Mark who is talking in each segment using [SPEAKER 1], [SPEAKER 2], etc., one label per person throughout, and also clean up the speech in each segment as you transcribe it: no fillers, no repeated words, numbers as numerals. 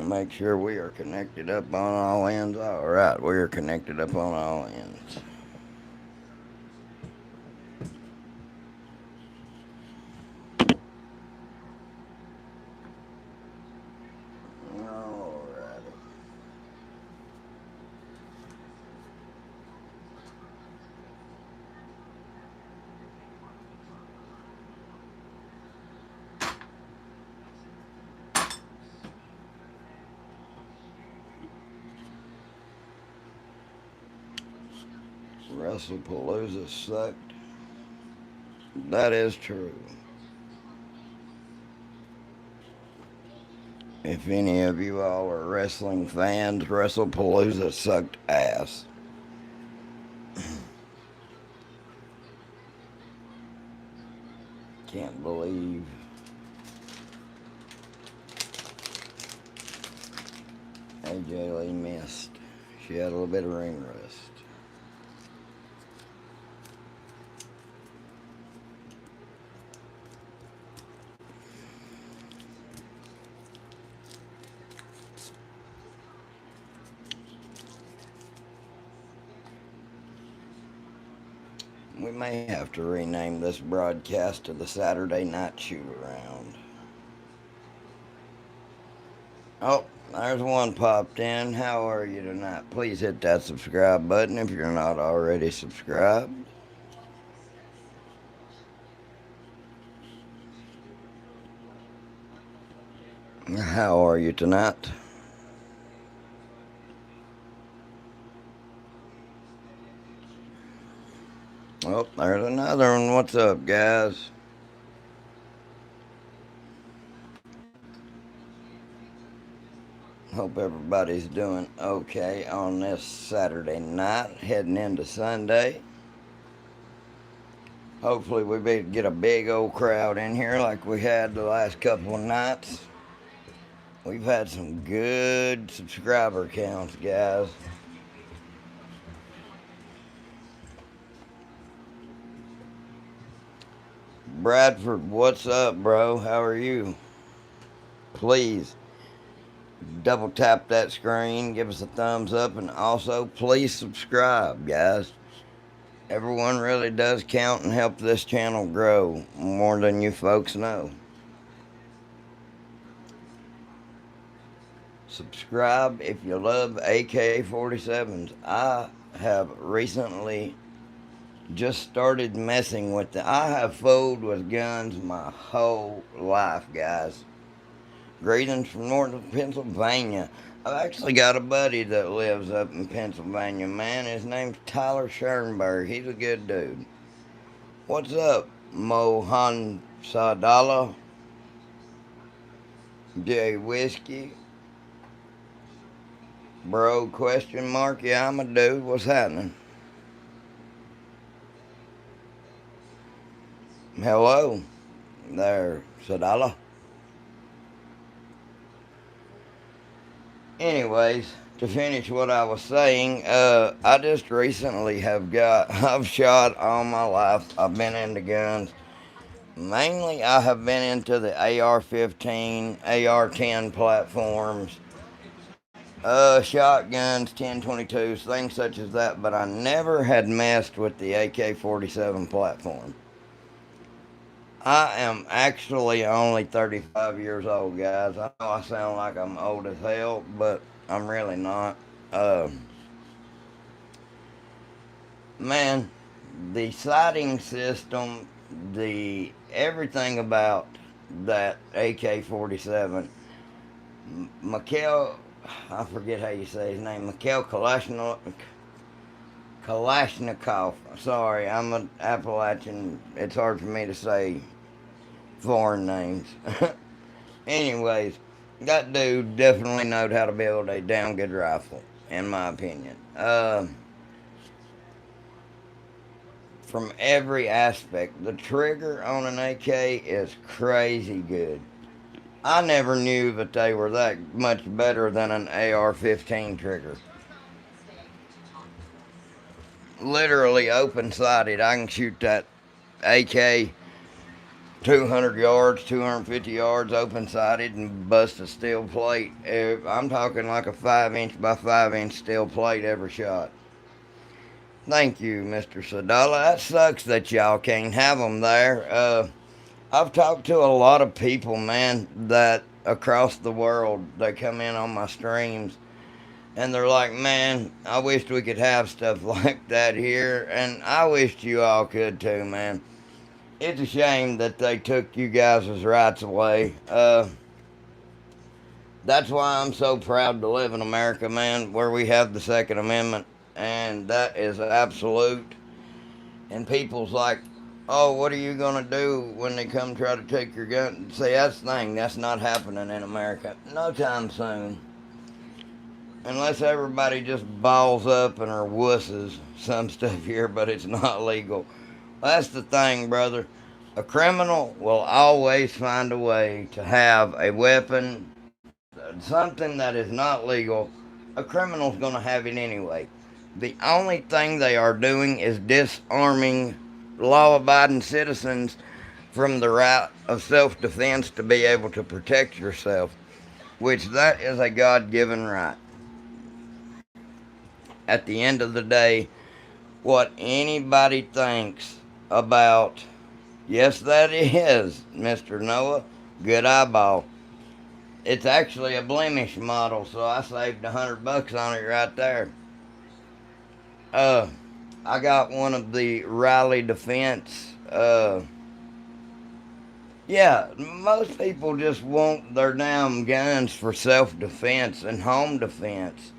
[SPEAKER 1] Make sure we are connected up on all ends. Alright, we are connected up on all ends. Alrighty. WrestlePalooza sucked. That is true. If any of you all are wrestling fans, WrestlePalooza sucked ass. Can't believe AJ Lee missed. She had a little bit of ring rust. We may have to rename this broadcast to the Saturday Night Shoot Around. Oh, there's one popped in. How are you tonight? Please hit that subscribe button if you're not already subscribed. How are you tonight? Oh, there's another one. What's up, guys? Hope everybody's doing okay on this Saturday night, heading into Sunday. Hopefully we get a big old crowd in here like we had the last couple of nights. We've had some good subscriber counts, guys. Bradford, what's up, bro? How are you? Please double tap that screen, give us a thumbs up, and also please subscribe, guys. Everyone really does count and help this channel grow more than you folks know. Subscribe if you love AK-47s. I have recently just started messing with them. I have fooled with guns my whole life, guys. Greetings from northern Pennsylvania. I've actually got a buddy that lives up in Pennsylvania, man. His name's Tyler Schoenberg. He's a good dude. What's up, Mohan Sadala? J Whiskey? Bro, question mark? Yeah, I'm a dude. What's happening? Hello there, Sadala. Anyways, to finish what I was saying, I just recently I've shot all my life. I've been into guns. Mainly, I have been into the AR-15, AR-10 platforms, shotguns, 10-22s, things such as that, but I never had messed with the AK-47 platform. I am actually only 35 years old, guys. I know I sound like I'm old as hell, but I'm really not. Man, the sighting system, the everything about that AK-47, Mikhail, I forget how you say his name, Mikhail Kalashnikov. Sorry, I'm an Appalachian. It's hard for me to say foreign names. Anyways, that dude definitely knowed how to build a damn good rifle, in my opinion. From every aspect, the trigger on an AK is crazy good. I never knew that they were that much better than an AR-15 trigger. Literally open-sighted, I can shoot that AK 200 yards, 250 yards open sided and bust a steel plate. I'm talking like a 5 inch by 5 inch steel plate every shot. Thank you, Mr. Sadala. That sucks that y'all can't have them there. I've talked to a lot of people, man, that across the world, they come in on my streams and they're like, man, I wished we could have stuff like that here. And I wished you all could too, man. It's a shame that they took you guys' rights away. That's why I'm so proud to live in America, man, where we have the Second Amendment. And that is absolute. And people's like, oh, what are you going to do when they come try to take your gun? See, that's the thing. That's not happening in America. No time soon. Unless everybody just balls up and are wusses. Some stuff here, but it's not legal. That's the thing, brother. A criminal will always find a way to have a weapon, something that is not legal. A criminal's going to have it anyway. The only thing they are doing is disarming law abiding citizens from the right of self defense to be able to protect yourself, which that is a God given right. At the end of the day, what anybody thinks about, yes, that is, Mr. Noah, good eyeball. It's actually a blemish model, so I saved $100 on it right there. I got one of the Riley Defense. Yeah, most people just want their damn guns for self-defense and home defense.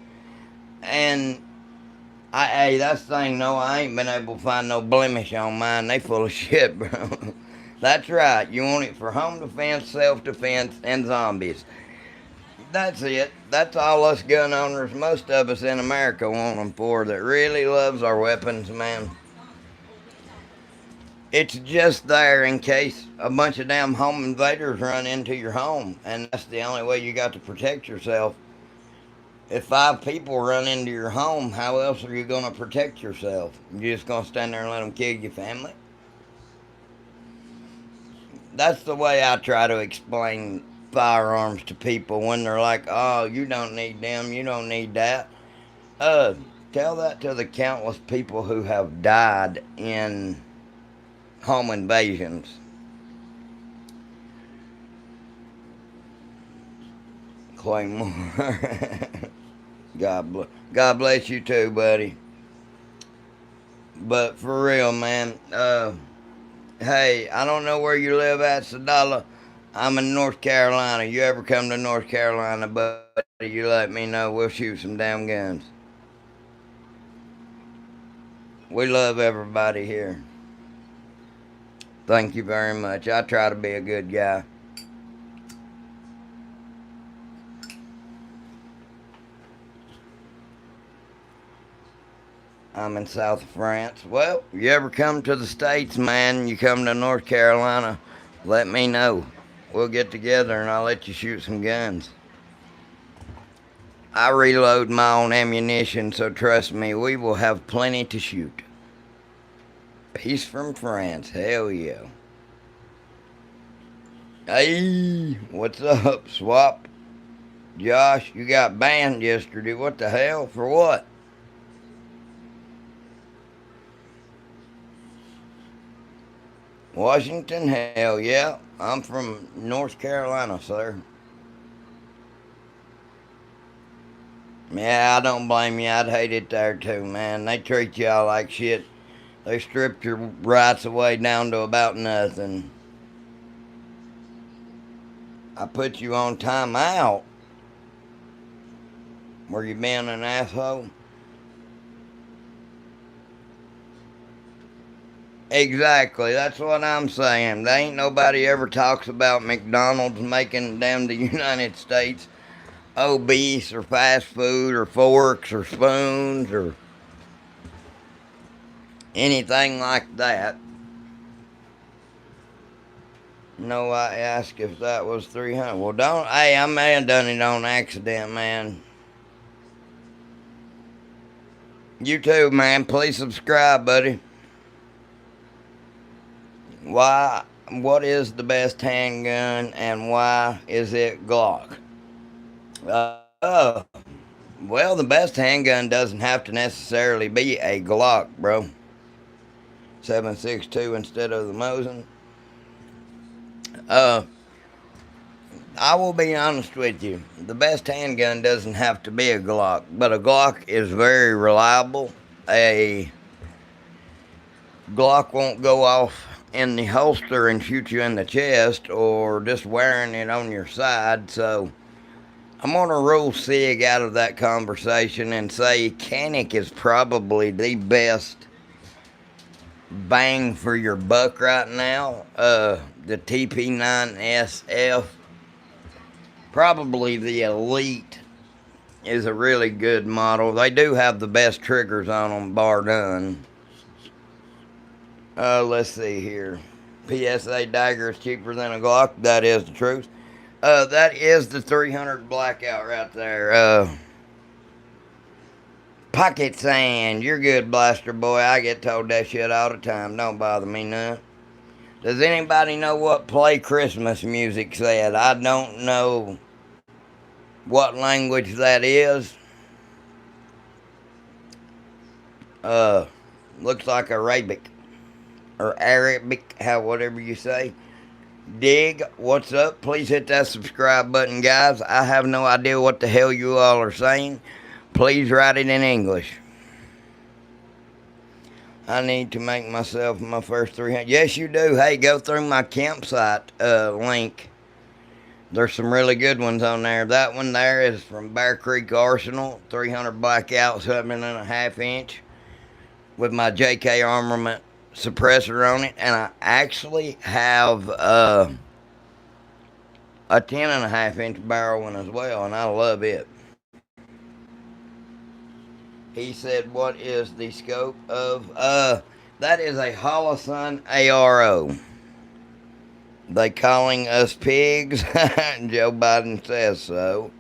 [SPEAKER 1] And hey, that's the thing. No, I ain't been able to find no blemish on mine. They full of shit, bro. That's right. You want it for home defense, self-defense, and zombies. That's it. That's all us gun owners, most of us in America, want them for, that really loves our weapons, man. It's just there in case a bunch of damn home invaders run into your home, and that's the only way you got to protect yourself. If 5 people run into your home, how else are you going to protect yourself? You just going to stand there and let them kill your family? That's the way I try to explain firearms to people when they're like, oh, you don't need them, you don't need that. Tell that to the countless people who have died in home invasions. Claymore. God bless you too, buddy. But for real, man, hey, I don't know where you live at, Sadala. I'm in North Carolina. You ever come to North Carolina, buddy, you let me know. We'll shoot some damn guns. We love everybody here. Thank you very much. I try to be a good guy. I'm in South France. Well, you ever come to the States, man, you come to North Carolina, let me know. We'll get together and I'll let you shoot some guns. I reload my own ammunition, so trust me, we will have plenty to shoot. Peace from France. Hell yeah. Hey, what's up, Swap? Josh, you got banned yesterday. What the hell? For what? Washington? Hell yeah. I'm from North Carolina, sir. Yeah, I don't blame you. I'd hate it there too, man. They treat y'all like shit. They stripped your rights away down to about nothing. I put you on timeout. Were you being an asshole? Exactly, that's what I'm saying. There ain't nobody ever talks about McDonald's making damn the United States obese or fast food or forks or spoons or anything like that. No, I asked if that was 300. Well, don't. Hey, I may have done it on accident, man. You too, man. Please subscribe, buddy. Why what is the best handgun and why is it Glock? Uh, well, the best handgun doesn't have to necessarily be a Glock, bro. 7.62 instead of the Mosin. Uh, I will be honest with you. The best handgun doesn't have to be a Glock, but a Glock is very reliable. A Glock won't go off in the holster and shoot you in the chest or just wearing it on your side. So I'm going to rule SIG out of that conversation and say Canic is probably the best bang for your buck right now. The TP9SF, probably the Elite, is a really good model. They do have the best triggers on them, bar none. Let's see here. PSA dagger is cheaper than a Glock. That is the truth. That is the 300 blackout right there. Pocket sand. You're good, Blaster Boy. I get told that shit all the time. Don't bother me none. Does anybody know what Play Christmas Music said? I don't know what language that is. Looks like Arabic. Or Arabic, whatever you say. Dig, what's up? Please hit that subscribe button, guys. I have no idea what the hell you all are saying. Please write it in English. I need to make myself my first 300. Yes, you do. Hey, go through my campsite link. There's some really good ones on there. That one there is from Bear Creek Arsenal. 300 blackout, 7.5 inch. With my JK Armament suppressor on it, and I actually have a 10.5 inch barrel one as well, and I love it. He said, what is the scope of that is a Holosun ARO. They calling us pigs? Joe Biden says so.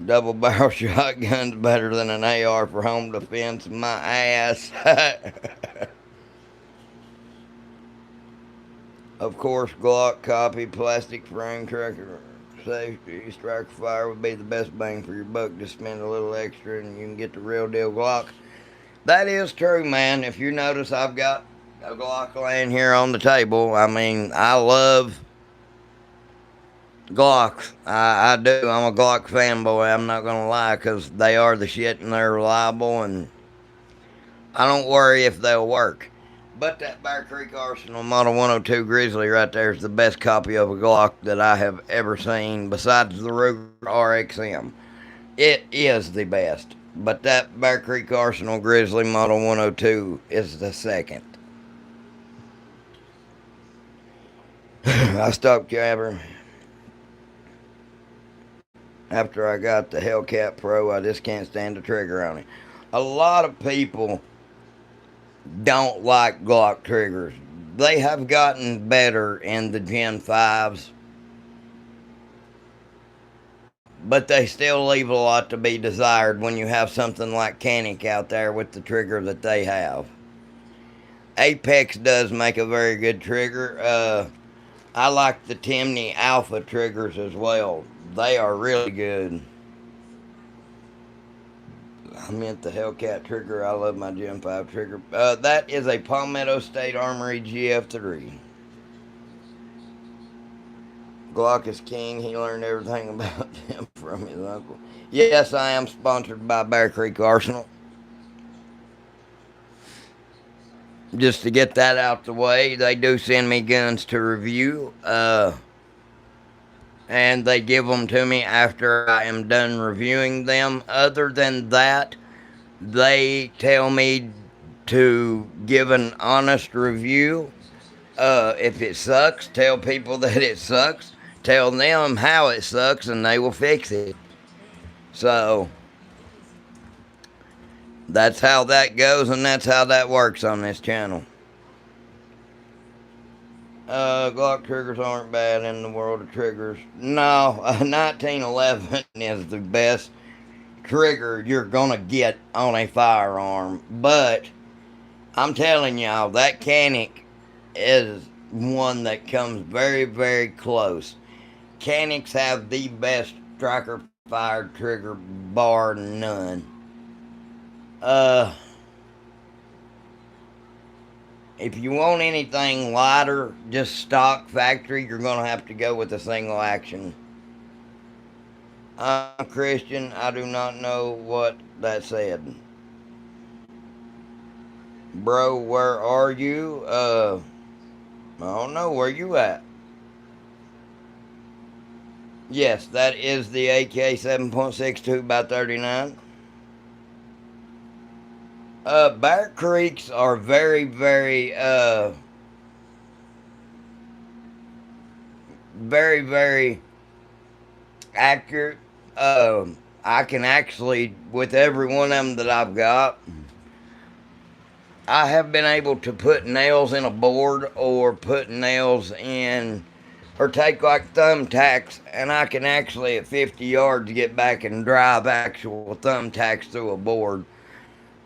[SPEAKER 1] Double barrel shotgun's better than an AR for home defense. My ass. Of course, Glock copy, plastic frame, tracker, safety, striker fire would be the best bang for your buck. Just spend a little extra and you can get the real deal Glock. That is true, man. If you notice, I've got a Glock laying here on the table. I mean, I love Glocks. I do. I'm a Glock fanboy. I'm not going to lie, because they are the shit and they're reliable, and I don't worry if they'll work. But that Bear Creek Arsenal Model 102 Grizzly right there is the best copy of a Glock that I have ever seen, besides the Ruger RXM. It is the best. But that Bear Creek Arsenal Grizzly Model 102 is the second. I stopped jabbering. After I got the Hellcat Pro, I just can't stand the trigger on it. A lot of people don't like Glock triggers. They have gotten better in the Gen 5s, but they still leave a lot to be desired when you have something like Canic out there with the trigger that they have. Apex does make a very good trigger. I like the Timney Alpha triggers as well. They are really good. I meant the Hellcat trigger. I love my Gen 5 trigger. That is a Palmetto State Armory GF3. Glock is king. He learned everything about them from his uncle. Yes, I am sponsored by Bear Creek Arsenal. Just to get that out the way, they do send me guns to review. And they give them to me after I am done reviewing them. Other than that, they tell me to give an honest review. If it sucks, tell people that it sucks. Tell them how it sucks, and they will fix it. So that's how that goes, and that's how that works on this channel. Glock triggers aren't bad in the world of triggers. No, 1911 is the best trigger you're gonna get on a firearm. But I'm telling y'all, that Canic is one that comes very, very close. Canics have the best striker fired trigger, bar none. Uh, if you want anything lighter, just stock factory, you're gonna have to go with a single action. I'm Christian. I do not know what that said. Bro, where are you? I don't know. Where you at? Yes, that is the AK 7.62 by 39. Bear Creeks are very, very, very, very accurate. I can actually, with every one of them that I've got, I have been able to put nails in a board or put nails in, or take like thumbtacks, and I can actually at 50 yards get back and drive actual thumbtacks through a board.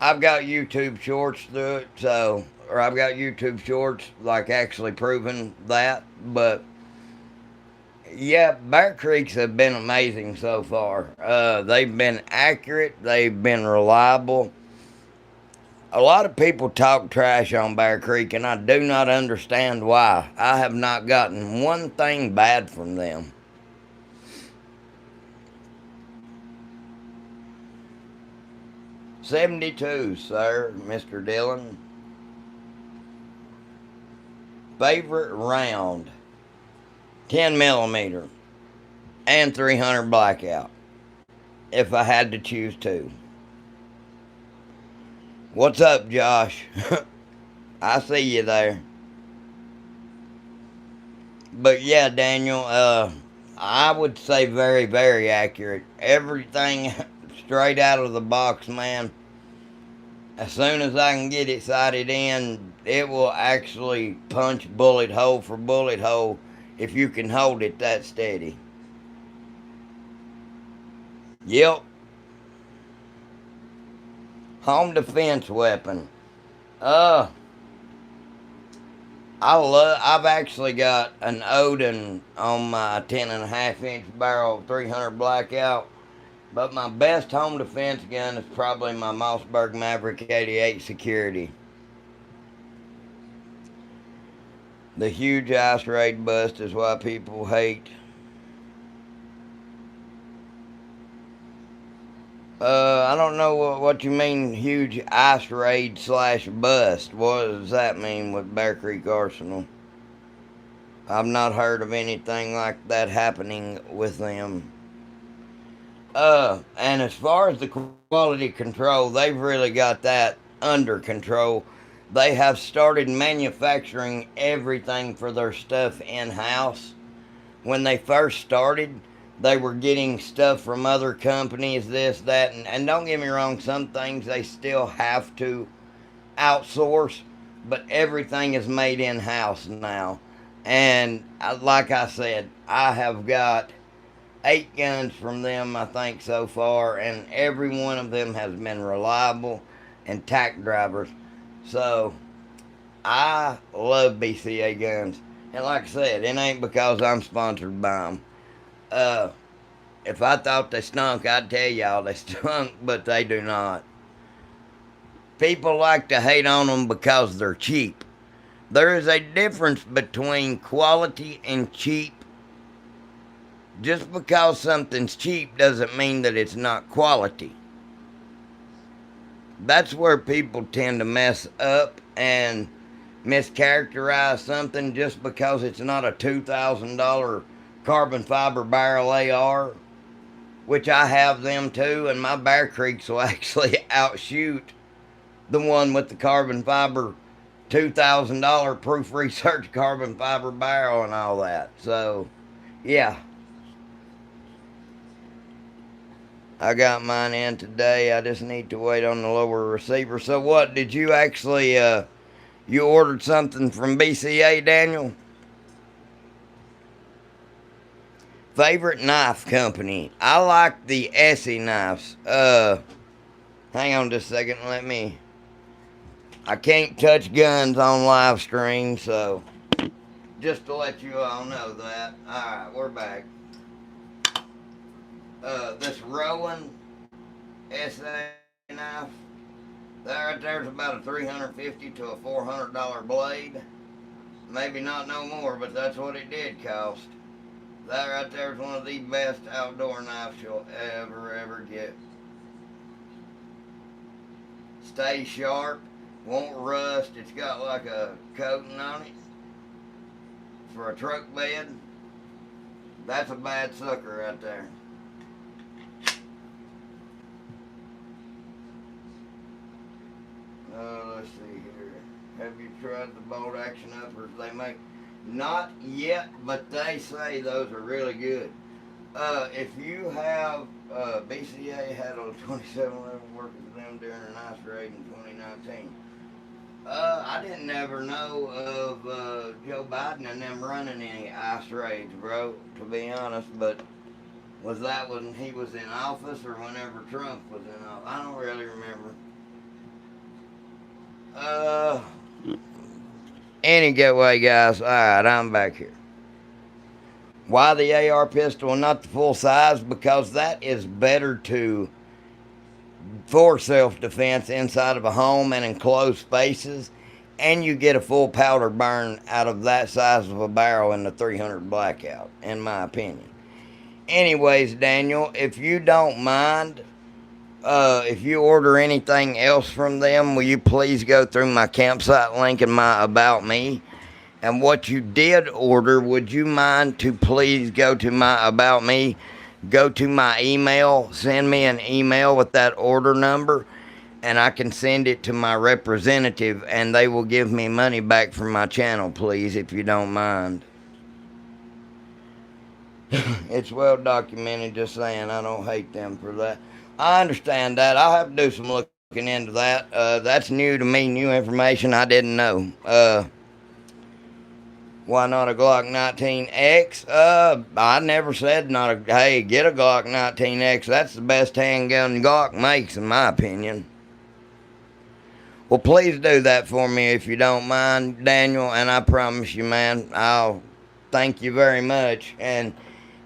[SPEAKER 1] I've got YouTube shorts through it, so, or I've got YouTube shorts like actually proving that, but yeah, Bear Creeks have been amazing so far. They've been accurate, they've been reliable. A lot of people talk trash on Bear Creek, and I do not understand why. I have not gotten one thing bad from them. $72, sir, Mr. Dillon. Favorite round, 10 millimeter and 300 blackout, if I had to choose two. What's up, Josh? I see you there. But yeah, Daniel, I would say very, very accurate. Everything straight out of the box, man. As soon as I can get it sighted in, it will actually punch bullet hole for bullet hole if you can hold it that steady. Yep. Home defense weapon. I've actually got an Odin on my 10.5 inch barrel 300 blackout, but my best home defense gun is probably my Mossberg Maverick 88 Security. The huge ice raid bust is why people hate. I don't know what you mean, huge ice raid / bust. What does that mean with Bear Creek Arsenal? I've not heard of anything like that happening with them. And as far as the quality control, they've really got that under control. They have started manufacturing everything for their stuff in-house. When they first started, they were getting stuff from other companies, this, that, and don't get me wrong, some things they still have to outsource, but everything is made in-house now. And like I said, I have got 8 guns from them, I think, so far, and every one of them has been reliable and tack drivers. So, I love BCA guns. And like I said, it ain't because I'm sponsored by them. If I thought they stunk, I'd tell y'all they stunk, but they do not. People like to hate on them because they're cheap. There is a difference between quality and cheap. Just because something's cheap doesn't mean that it's not quality. That's where people tend to mess up and mischaracterize something just because it's not a $2,000 carbon fiber barrel AR, which I have them too, and my Bear Creeks will actually outshoot the one with the carbon fiber $2,000 proof research carbon fiber barrel and all that. So, yeah. I got mine in today. I just need to wait on the lower receiver. So what, did you actually, you ordered something from BCA, Daniel? Favorite knife company? I like the Essie knives. Hang on just a second. I can't touch guns on live stream, so just to let you all know that. Alright, we're back. This Rowan SA knife, that right there's about a $350 to a $400 blade. Maybe not no more, but that's what it did cost. That right there is one of the best outdoor knives you'll ever get. Stays sharp, won't rust. It's got like a coating on it for a truck bed. That's a bad sucker right there. Let's see here. Have you tried the bolt action uppers they make? Not yet, but they say those are really good. If you have, BCA had a 2711 working for them during an ice raid in 2019. I didn't ever know of Joe Biden and them running any ice raids, bro, to be honest, but was that when he was in office or whenever Trump was in office? I don't really remember. Any getaway, guys. Alright, I'm back here. Why the AR pistol and not the full size? Because that is better for self-defense inside of a home and in closed spaces, and you get a full powder burn out of that size of a barrel in the 300 blackout, in my opinion. Anyways, Daniel, if you don't mind, if you order anything else from them, will you please go through my campsite link and my About Me? And what you did order, would you mind to please go to my About Me, go to my email, send me an email with that order number, and I can send it to my representative, and they will give me money back from my channel, please, if you don't mind. It's well documented, just saying, I don't hate them for that. I understand that. I'll have to do some looking into that. That's new to me, new information I didn't know. Why not a Glock 19X? I never said hey, get a Glock 19X. That's the best handgun Glock makes, in my opinion. Well, please do that for me if you don't mind, Daniel, and I promise you, man, I'll thank you very much. And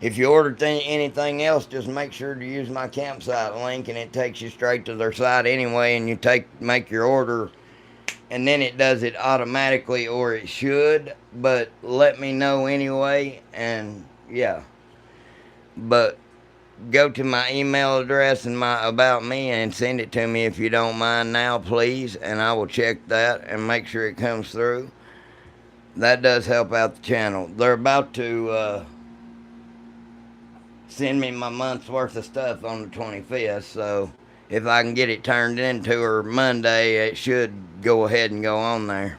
[SPEAKER 1] if you order anything else, just make sure to use my campsite link, and it takes you straight to their site anyway, and you make your order, and then it does it automatically, or it should, but let me know anyway, and yeah. But go to my email address and my About Me and send it to me if you don't mind now, please, and I will check that and make sure it comes through. That does help out the channel. They're about to send me my month's worth of stuff on the 25th, so if I can get it turned into her Monday, it should go ahead and go on there.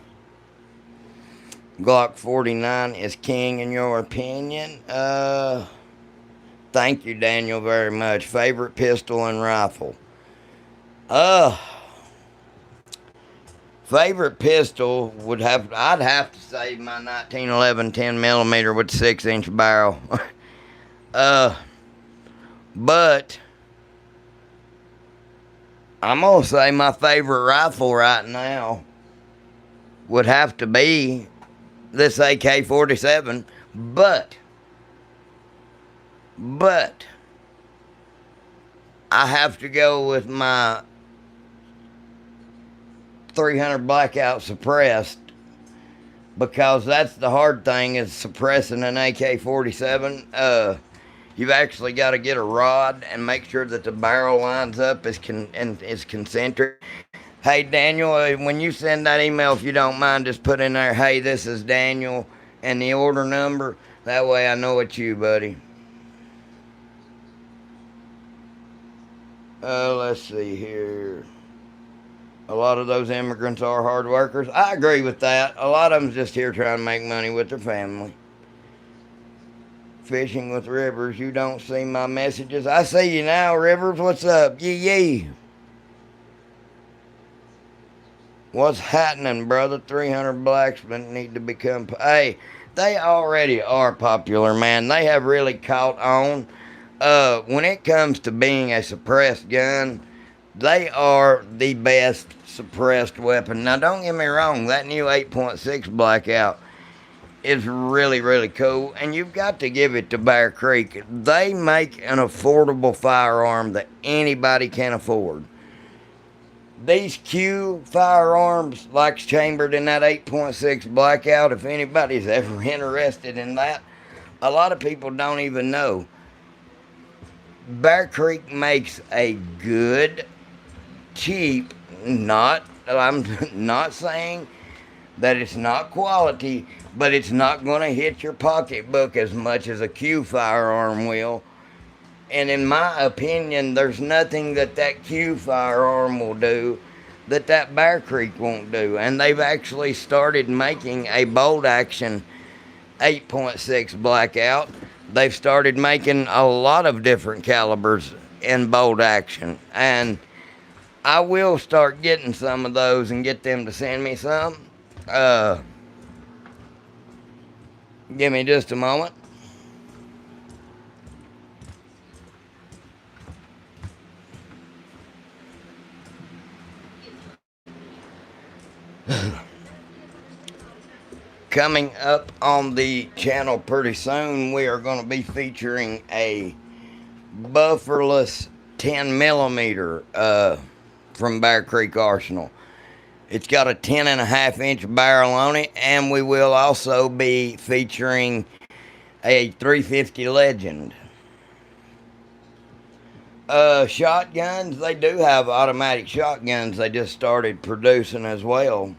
[SPEAKER 1] Glock 49 is king in your opinion? Thank you, Daniel, very much. Favorite pistol and rifle? Favorite pistol I'd have to say my 1911 10mm with 6-inch barrel. But I'm going to say my favorite rifle right now would have to be this AK-47, but I have to go with my 300 blackout suppressed, because that's the hard thing, is suppressing an AK-47. You've actually got to get a rod and make sure that the barrel lines up is concentric. Hey, Daniel, when you send that email, if you don't mind, just put in there, hey, this is Daniel, and the order number. That way I know it's you, buddy. Let's see here. A lot of those immigrants are hard workers. I agree with that. A lot of them's just here trying to make money with their family. Fishing with Rivers, you don't see my messages. I see you now, Rivers. What's up? Yee. What's happening, brother? 300 blacksmen need to become... Hey, they already are popular, man. They have really caught on. When it comes to being a suppressed gun, they are the best suppressed weapon. Now, don't get me wrong. That new 8.6 blackout is really, really cool, and you've got to give it to Bear Creek. They make an affordable firearm that anybody can afford. These Q firearms, like chambered in that 8.6 blackout, if anybody's ever interested in that, a lot of people don't even know. Bear Creek makes a good, cheap, I'm not saying that it's not quality, but it's not going to hit your pocketbook as much as a Q firearm will. And in my opinion, there's nothing that Q firearm will do that Bear Creek won't do. And they've actually started making a bolt action 8.6 blackout. They've started making a lot of different calibers in bolt action. And I will start getting some of those and get them to send me some. Give me just a moment. Coming up on the channel pretty soon, we are going to be featuring a bufferless 10 millimeter from Bear Creek Arsenal. It's got a 10.5-inch barrel on it, and we will also be featuring a 350 Legend. Shotguns, they do have automatic shotguns they just started producing as well.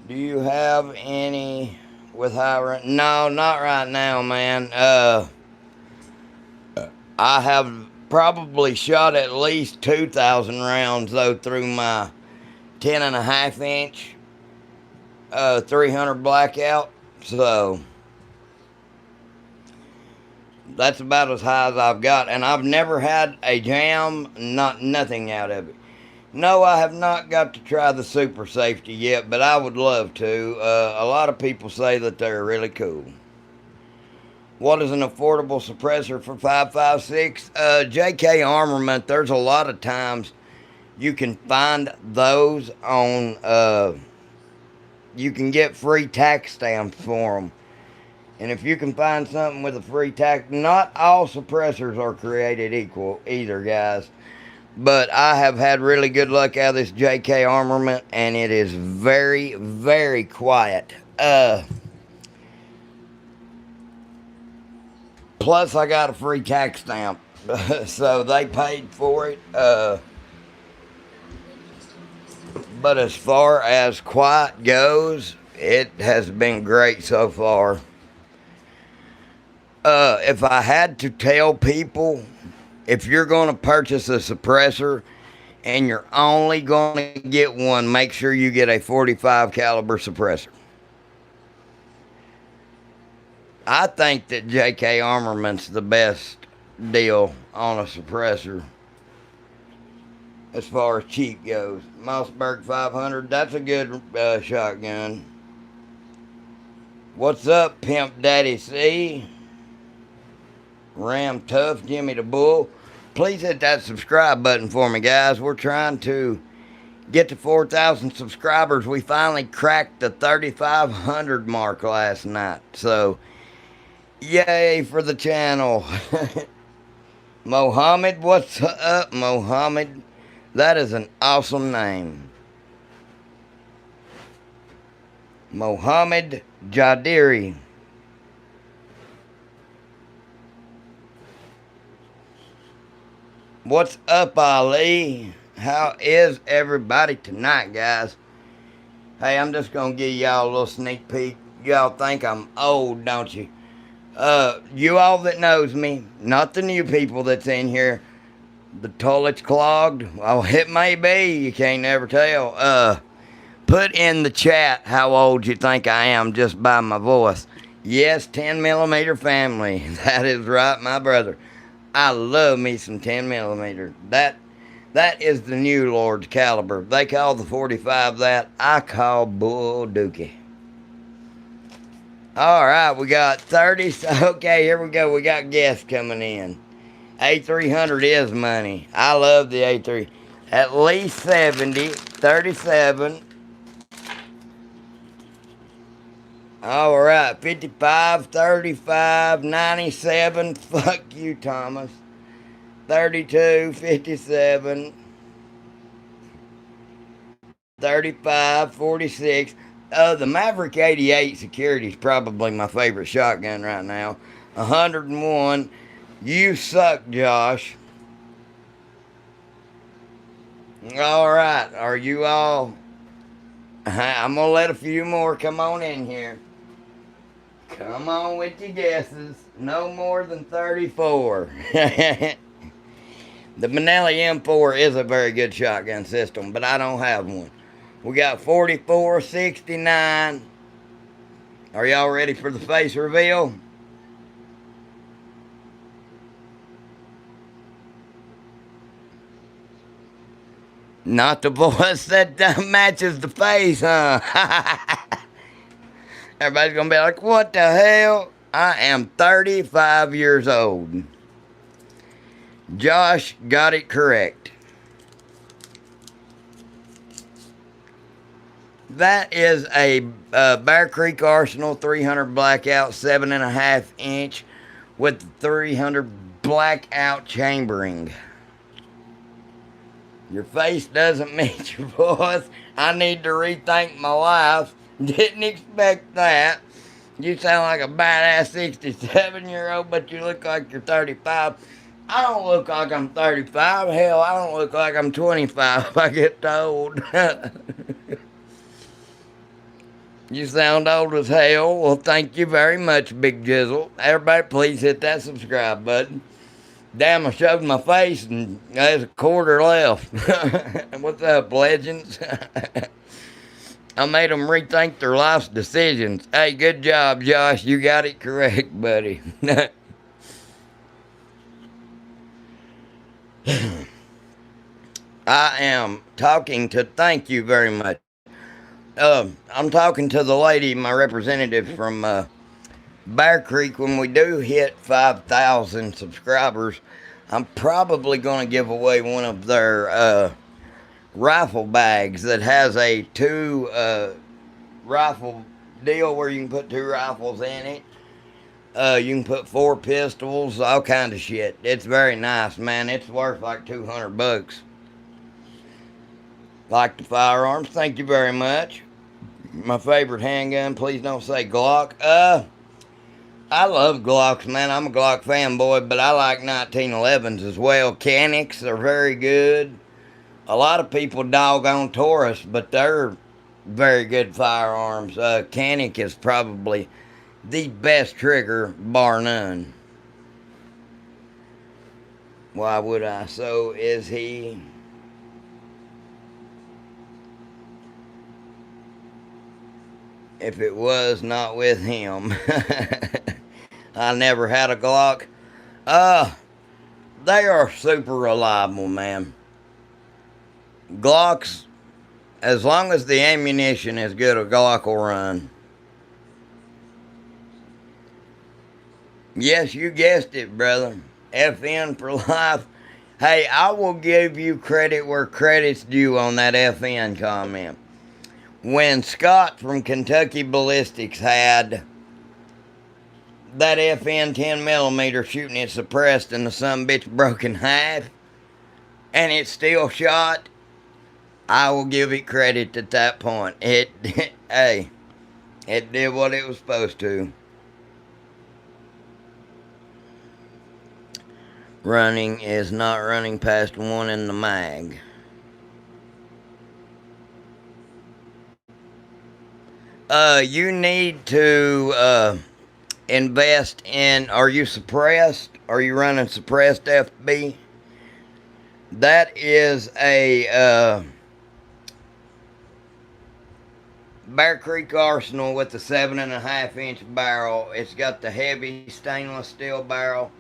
[SPEAKER 1] Do you have any with high range? No, not right now, man. I have probably shot at least 2,000 rounds, though, through my 10.5-inch 300 blackout. So that's about as high as I've got. And I've never had a jam, nothing out of it. No, I have not got to try the super safety yet, but I would love to. A lot of people say that they're really cool. What is an affordable suppressor for 5.56? JK Armament, there's a lot of times you can find those on, you can get free tax stamps for them. And if you can find something with a free tax, not all suppressors are created equal either, guys. But I have had really good luck out of this JK Armament, and it is very, very quiet. Plus, I got a free tax stamp, so they paid for it. But as far as quiet goes, it has been great so far. If I had to tell people, if you're going to purchase a suppressor and you're only going to get one, make sure you get a 45 caliber suppressor. I think that JK Armament's the best deal on a suppressor as far as cheap goes. Mossberg 500, that's a good shotgun. What's up, Pimp Daddy C? Ram Tough, Jimmy the Bull. Please hit that subscribe button for me, guys. We're trying to get to 4,000 subscribers. We finally cracked the 3,500 mark last night. So, yay for the channel. Mohammed, what's up, Mohammed? That is an awesome name. Mohammed Jadiri. What's up, Ali? How is everybody tonight, guys? Hey, I'm just going to give y'all a little sneak peek. Y'all think I'm old, don't you? You all that knows me, not the new people that's in here, the toilet's clogged. Well, it may be. You can't never tell. Put in the chat how old you think I am just by my voice. Yes, 10 millimeter family. That is right, my brother. I love me some 10 millimeter. That is the new Lord's caliber. They call the 45 that. I call Bull Dookie. All right, we got 30. Okay, here we go. We got guests coming in. A300 is money. I love the A3. At least 70, 37. All right, 55, 35, 97. Fuck you, Thomas. 32, 57, 35, 46. The Maverick 88 Security is probably my favorite shotgun right now. 101. You suck, Josh. All right, are you all? I'm gonna let a few more come on in here. Come on with your guesses. No more than 34. The Benelli M4 is a very good shotgun system, but I don't have one. We got 44, 69. Are y'all ready for the face reveal? Not the voice that matches the face, huh? Everybody's gonna be like, what the hell? I am 35 years old. Josh got it correct. That is a Bear Creek Arsenal 300 blackout 7.5 inch with 300 blackout chambering. Your face doesn't meet your voice. I need to rethink my life. Didn't expect that. You sound like a badass 67-year-old, but you look like you're 35. I don't look like I'm 35. Hell, I don't look like I'm 25 if I get old. You sound old as hell. Well, thank you very much, Big Jizzle. Everybody, please hit that subscribe button. Damn, I shoved my face and there's a quarter left. What's up, legends? I made them rethink their life's decisions. Hey, good job, Josh. You got it correct, buddy. I am talking to, thank you very much. I'm talking to the lady, my representative from Bear Creek. When we do hit 5,000 subscribers, I'm probably going to give away one of their rifle bags that has a two rifle deal where you can put two rifles in it. You can put 4 pistols, all kind of shit. It's very nice, man. It's worth like $200. Like the firearms, thank you very much. My favorite handgun, please don't say Glock. I love Glocks, man. I'm a Glock fanboy, but I like 1911s as well. Canics are very good. A lot of people dog on Taurus, but they're very good firearms. Canic is probably the best trigger, bar none. Why would I? So is he. If it was not with him. I never had a Glock. They are super reliable, man. Glocks, as long as the ammunition is good, a Glock will run. Yes, you guessed it, brother. FN for life. Hey, I will give you credit where credit's due on that FN comment. When Scott from Kentucky Ballistics had that FN 10mm shooting it suppressed and the sumbitch broke in half, and it still shot, I will give it credit at that point. Hey, it did what it was supposed to. Running is not running past 1 in the mag. You need to invest in, are you suppressed? Are you running suppressed FB? That is a Bear Creek Arsenal with the 7.5 inch barrel. It's got the heavy stainless steel barrel.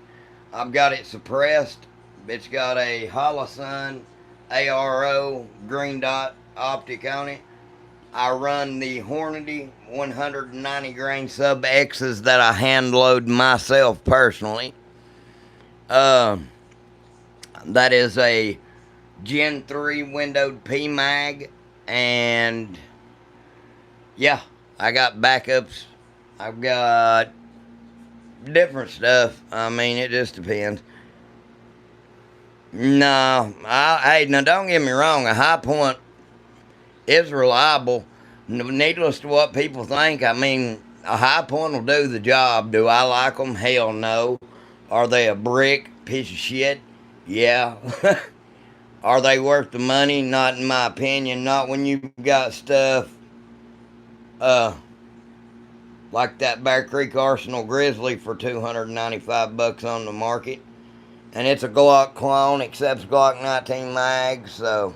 [SPEAKER 1] I've got it suppressed. It's got a Holosun ARO green dot optic on it. I run the Hornady 190 grain sub X's that I hand load myself personally. That is a Gen 3 windowed PMag, and yeah, I got backups I've got different stuff. I mean, it just depends. No, hey, now don't get me wrong. A high point is reliable. Needless to what people think, I mean, a high point will do the job. Do I like them? Hell no. Are they a brick piece of shit? Yeah. Are they worth the money? Not in my opinion. Not when you've got stuff like that Bear Creek Arsenal Grizzly for $295 on the market. And it's a Glock clone, accepts Glock 19 mags, so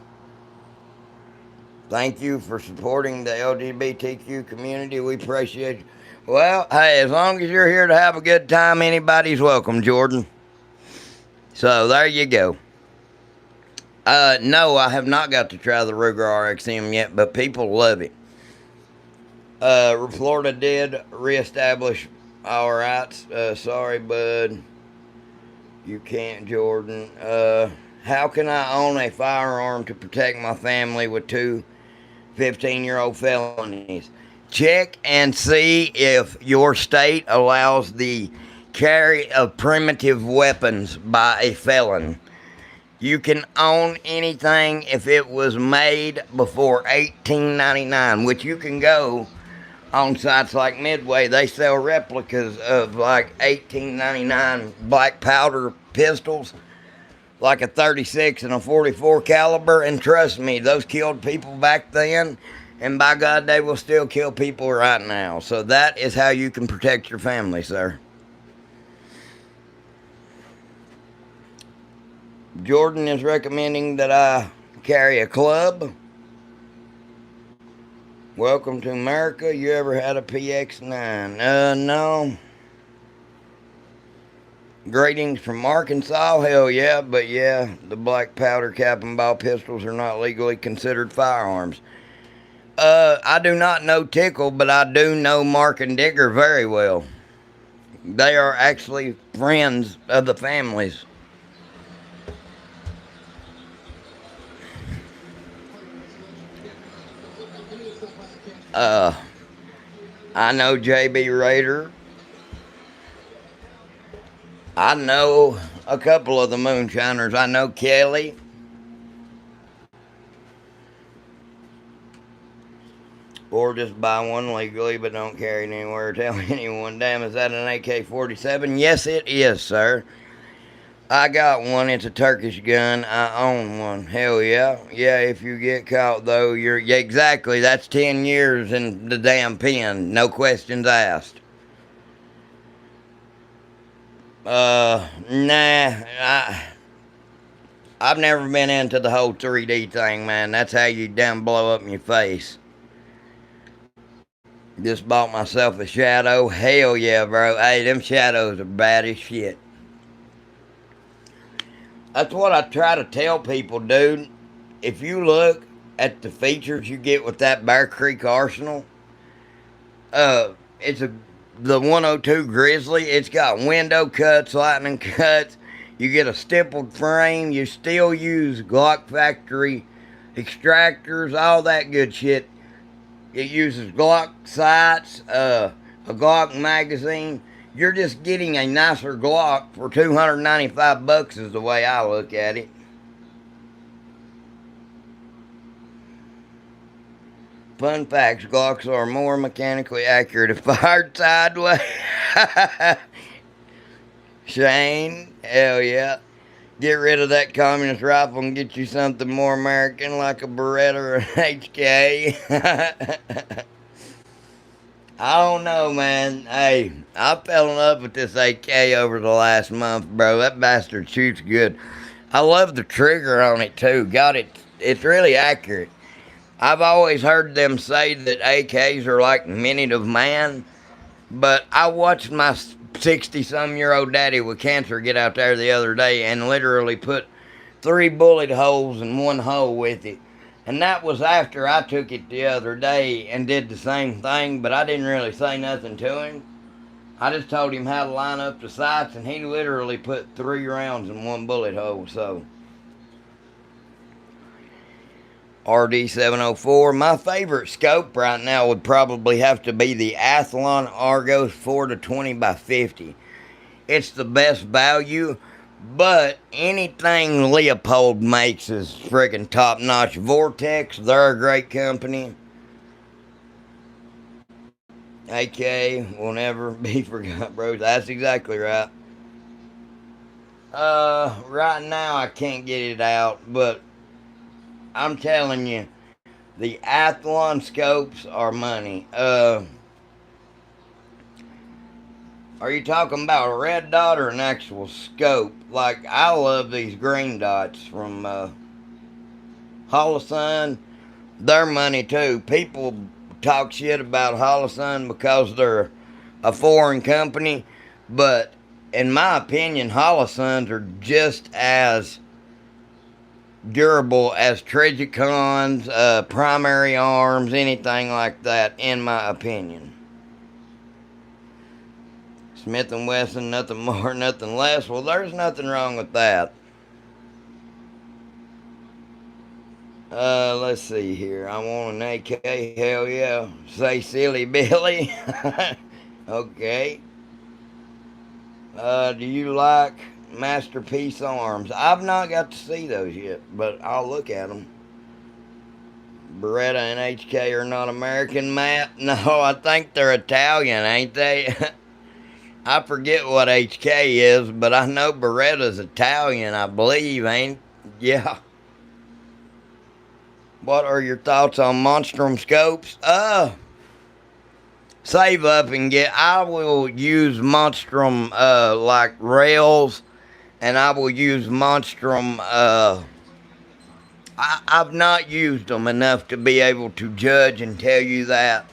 [SPEAKER 1] thank you for supporting the LGBTQ community. We appreciate you. Well, hey, as long as you're here to have a good time, anybody's welcome, Jordan. So there you go. No, I have not got to try the Ruger RXM yet, but people love it. Florida did reestablish our rights. Sorry, bud. You can't, Jordan. How can I own a firearm to protect my family with two 15-year-old felonies? Check and see if your state allows the carry of primitive weapons by a felon. You can own anything if it was made before 1899, which you can go on sites like Midway. They sell replicas of like 1899 black powder pistols, like a 36 and a 44 caliber, and trust me, those killed people back then, and by God, they will still kill people right now. So that is how you can protect your family, sir. Jordan is recommending that I carry a club. Welcome to America. You ever had a PX9? No. Greetings from Arkansas. Hell yeah, but yeah, the black powder cap and ball pistols are not legally considered firearms. I do not know Tickle, but I do know Mark and Digger very well. They are actually friends of the families. I know JB Raider. I know a couple of the moonshiners. I know Kelly. Or just buy one legally, but don't carry it anywhere. Tell anyone, damn, is that an AK-47? Yes, it is, sir. I got one. It's a Turkish gun. I own one. Hell yeah. Yeah, if you get caught, though, you're... Yeah, exactly. That's 10 years in the damn pen. No questions asked. Nah. I've never been into the whole 3D thing, man. That's how you damn blow up in your face. Just bought myself a Shadow. Hell yeah, bro. Hey, them Shadows are bad as shit. That's what I try to tell people, dude. If you look at the features you get with that Bear Creek Arsenal, it's the 102 Grizzly. It's got window cuts, lightning cuts. You get a stippled frame. You still use Glock factory extractors, all that good shit. It uses Glock sights, a Glock magazine. You're just getting a nicer Glock for $295 is the way I look at it. Fun facts, Glocks are more mechanically accurate if fired sideways. Shane, hell yeah. Get rid of that communist rifle and get you something more American like a Beretta or an HK. I don't know, man. Hey, I fell in love with this AK over the last month, bro. That bastard shoots good. I love the trigger on it, too. Got it. It's really accurate. I've always heard them say that AKs are like Minute of Man, but I watched my 60-some-year-old daddy with cancer get out there the other day and literally put 3 bullet holes in one hole with it. And that was after I took it the other day and did the same thing, but I didn't really say nothing to him. I just told him how to line up the sights, and he literally put 3 rounds in one bullet hole. So RD704. My favorite scope right now would probably have to be the Athlon Argos 4-20 by 50. It's the best value, but anything Leopold makes is freaking top notch. Vortex, they're a great company. AK will never be forgot, bros. That's exactly right. Right now I can't get it out, but I'm telling you, the Athlon scopes are money. Are you talking about a red dot or an actual scope? Like, I love these green dots from Holosun. They're money too. People talk shit about Holosun because they're a foreign company, but in my opinion, Holosuns are just as durable as Trigicons, primary arms, anything like that, in my opinion. Smith & Wesson, nothing more, nothing less. Well, there's nothing wrong with that. Let's see here. I want an AK. Hell yeah. Say silly Billy. Okay. Do you like Masterpiece arms? I've not got to see those yet, but I'll look at them. Beretta and HK are not American, Matt. No, I think they're Italian, ain't they? I forget what HK is, but I know Beretta's Italian, I believe, ain't? Yeah. What are your thoughts on Monstrum scopes? Save up and get. I will use Monstrum like rails, and I will use Monstrum. I've not used them enough to be able to judge and tell you that,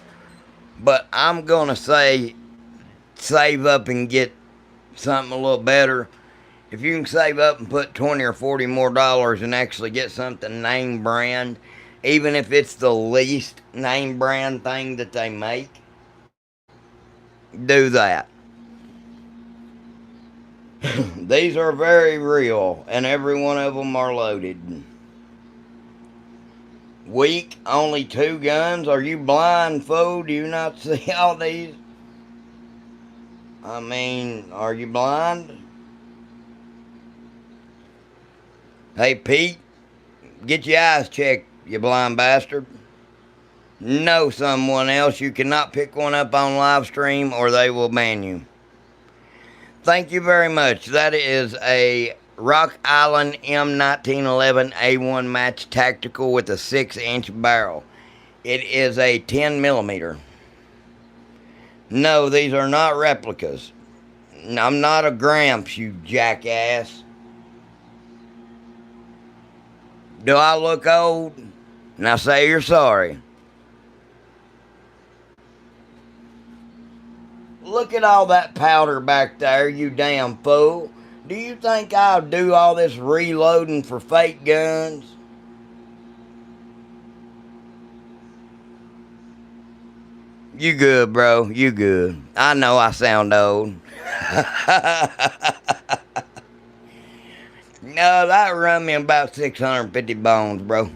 [SPEAKER 1] but I'm gonna say save up and get something a little better. If you can save up and put 20 or 40 more dollars and actually get something name brand, even if it's the least name brand thing that they make, do that. These are very real, and every one of them are loaded. Weak, only 2 guns. Are you blind, fool? Do you not see all these? I mean, are you blind? Hey, Pete, get your eyes checked, you blind bastard. Know someone else. You cannot pick one up on live stream or they will ban you. Thank you very much. That is a Rock Island M1911A1 match tactical with a 6-inch barrel. It is a 10 millimeter. No, these are not replicas. I'm not a Gramps, you jackass. Do I look old? Now say you're sorry. Look at all that powder back there, you damn fool. Do you think I'll do all this reloading for fake guns? You good, bro. You good. I know I sound old. No, that run me about 650 bones, bro.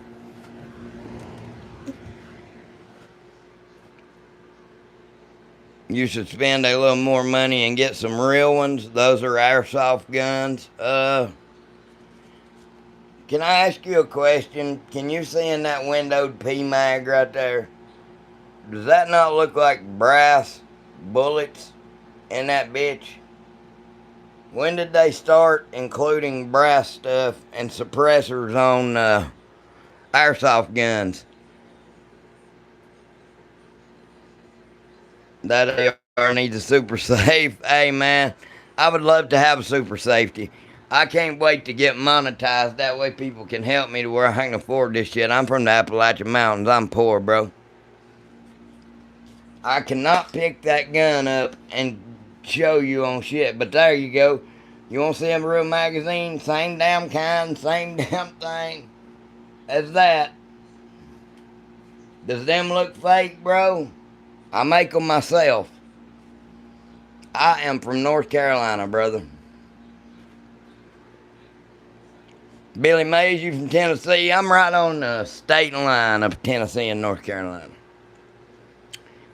[SPEAKER 1] You should spend a little more money and get some real ones. Those are airsoft guns. Can I ask you a question? Can you see in that windowed P-mag right there? Does that not look like brass bullets in that bitch? When did they start including brass stuff and suppressors on airsoft guns? That AR needs a super safe. Hey, man, I would love to have a super safety. I can't wait to get monetized. That way people can help me to where I can afford this shit. I'm from the Appalachian Mountains. I'm poor, bro. I cannot pick that gun up and show you on shit, but there you go. You want to see a real magazine? Same damn kind, same damn thing as that. Does them look fake, bro? I make them myself. I am from North Carolina, brother. Billy Mays, you from Tennessee? I'm right on the state line of Tennessee and North Carolina.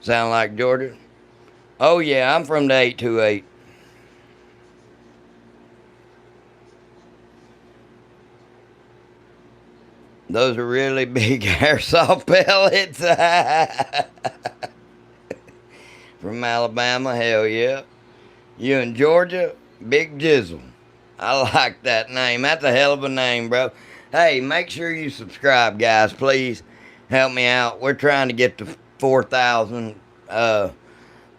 [SPEAKER 1] Sound like Georgia? Oh yeah, I'm from the 828. Those are really big airsoft pellets. From Alabama, hell yeah. You in Georgia? Big Jizzle. I like that name. That's a hell of a name, bro. Hey, make sure you subscribe, guys. Please help me out. We're trying to get to 4,000. I'm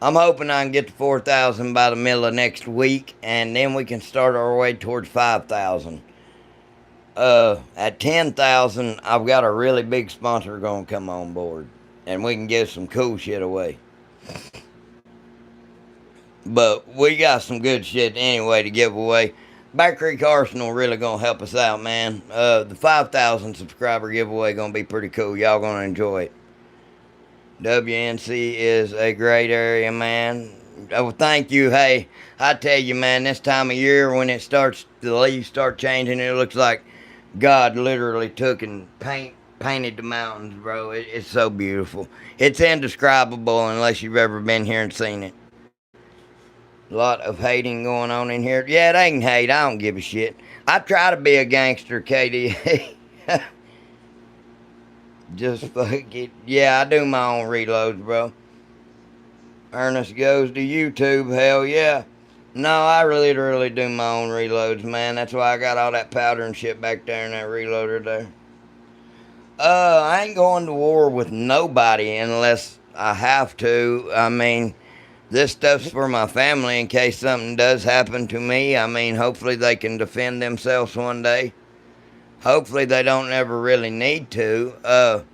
[SPEAKER 1] hoping I can get to 4,000 by the middle of next week, and then we can start our way towards 5,000. At 10,000, I've got a really big sponsor going to come on board, and we can give some cool shit away. But we got some good shit anyway to give away. Back Creek Arsenal really gonna help us out, man. The 5,000 subscriber giveaway gonna be pretty cool. Y'all gonna enjoy it. WNC is a great area, man. Oh, thank you. Hey, I tell you, man, this time of year when the leaves start changing, it looks like God literally took and painted the mountains, bro. It's so beautiful. It's indescribable unless you've ever been here and seen it. A lot of hating going on in here. Yeah, they can hate. I don't give a shit. I try to be a gangster, KD. Just fuck it. Yeah, I do my own reloads, bro. Ernest goes to YouTube. Hell yeah. No, I literally do my own reloads, man. That's why I got all that powder and shit back there in that reloader there. I ain't going to war with nobody unless I have to. I mean, this stuff's for my family in case something does happen to me. I mean, hopefully they can defend themselves one day. Hopefully they don't ever really need to.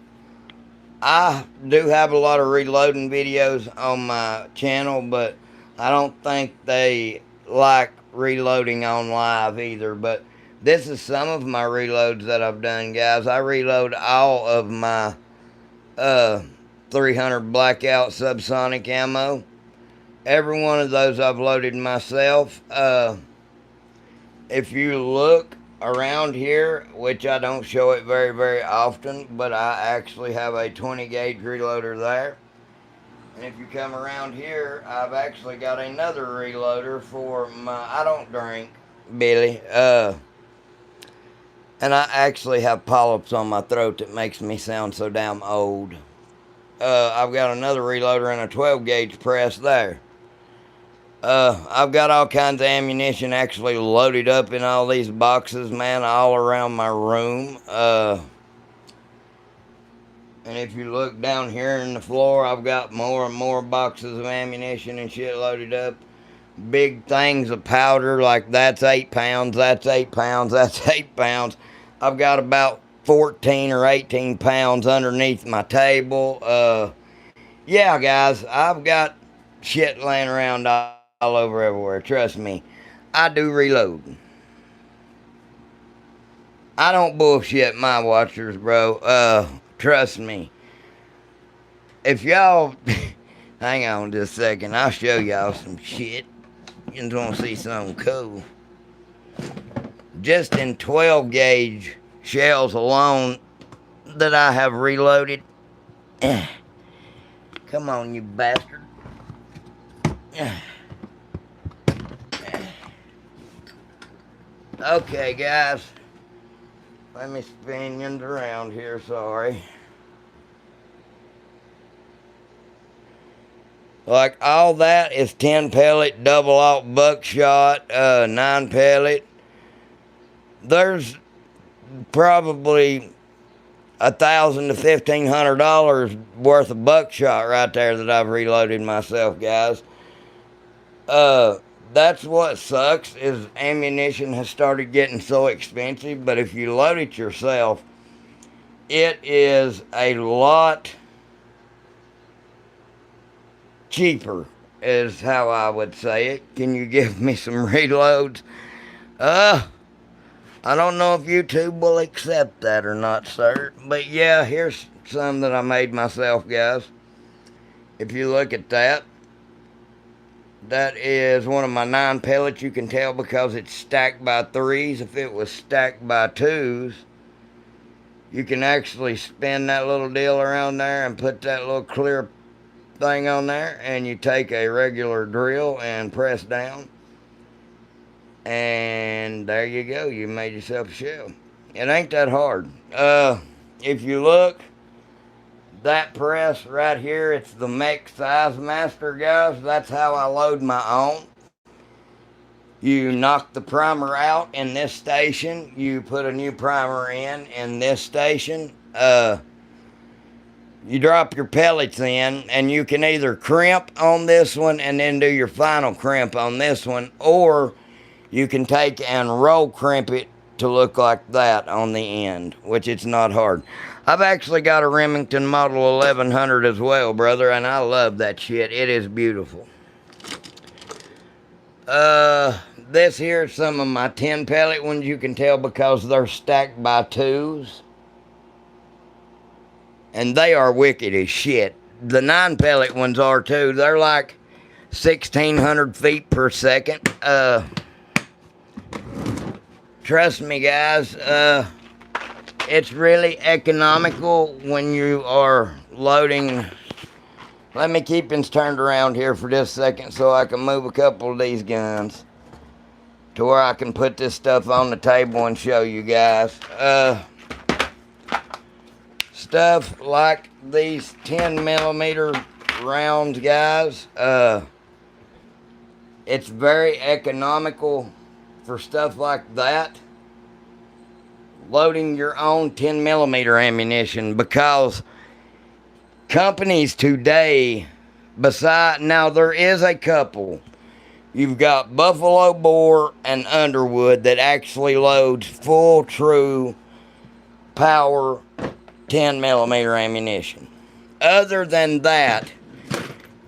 [SPEAKER 1] I do have a lot of reloading videos on my channel, but I don't think they like reloading on live either. But this is some of my reloads that I've done, guys. I reload all of my 300 blackout subsonic ammo. Every one of those I've loaded myself. If you look around here, which I don't show it very, very often, but I actually have a 20 gauge reloader there. And if you come around here, I've actually got another reloader for my, I don't drink, Billy. And I actually have polyps on my throat that makes me sound so damn old. I've got another reloader and a 12 gauge press there. I've got all kinds of ammunition actually loaded up in all these boxes, man, all around my room. And if you look down here in the floor, I've got more and more boxes of ammunition and shit loaded up. Big things of powder, like that's 8 pounds, that's 8 pounds, that's 8 pounds. I've got about 14 or 18 pounds underneath my table. Yeah, guys, I've got shit laying around all over everywhere. Trust me, I do reload. I don't bullshit my watchers, bro. Trust me. If y'all hang on just a second, I'll show y'all some shit. You just want to see something cool. Just in 12 gauge shells alone that I have reloaded. Come on, you bastard. Okay, guys. Let me spin you around here, sorry. Like all that is 10 pellet, double aught buckshot, 9 pellet. There's probably $1,000 to $1,500 worth of buckshot right there that I've reloaded myself, guys. That's what sucks is ammunition has started getting so expensive, but if you load it yourself, it is a lot cheaper, is how I would say it. Can you give me some reloads? I don't know if YouTube will accept that or not, sir. But yeah, here's some that I made myself, guys. If you look at that, That is one of my 9 pellets. You can tell because it's stacked by 3s. If it was stacked by 2s, you can actually spin that little deal around there and put that little clear thing on there, and you take a regular drill and press down, and there you go. You made yourself a shell. It ain't that hard. If you look, that press right here, it's the Mech Size Master, guys. That's how I load my own. You knock the primer out in this station. You put a new primer in this station. You drop your pellets in, and you can either crimp on this one and then do your final crimp on this one, or you can take and roll crimp it to look like that on the end, which it's not hard. I've actually got a Remington Model 1100 as well, brother, and I love that shit. It is beautiful. This here is some of my 10 pellet ones. You can tell because they're stacked by 2s. And they are wicked as shit. The 9 pellet ones are too. They're like 1,600 feet per second. Trust me, guys. It's really economical when you are loading. Let me keep things turned around here for just a second so I can move a couple of these guns to where I can put this stuff on the table and show you guys. Stuff like these 10 millimeter rounds, guys. It's very economical for stuff like that. Loading your own 10 millimeter ammunition, because companies today, now there is a couple. You've got Buffalo Bore and Underwood that actually loads full, true power 10 millimeter ammunition. Other than that,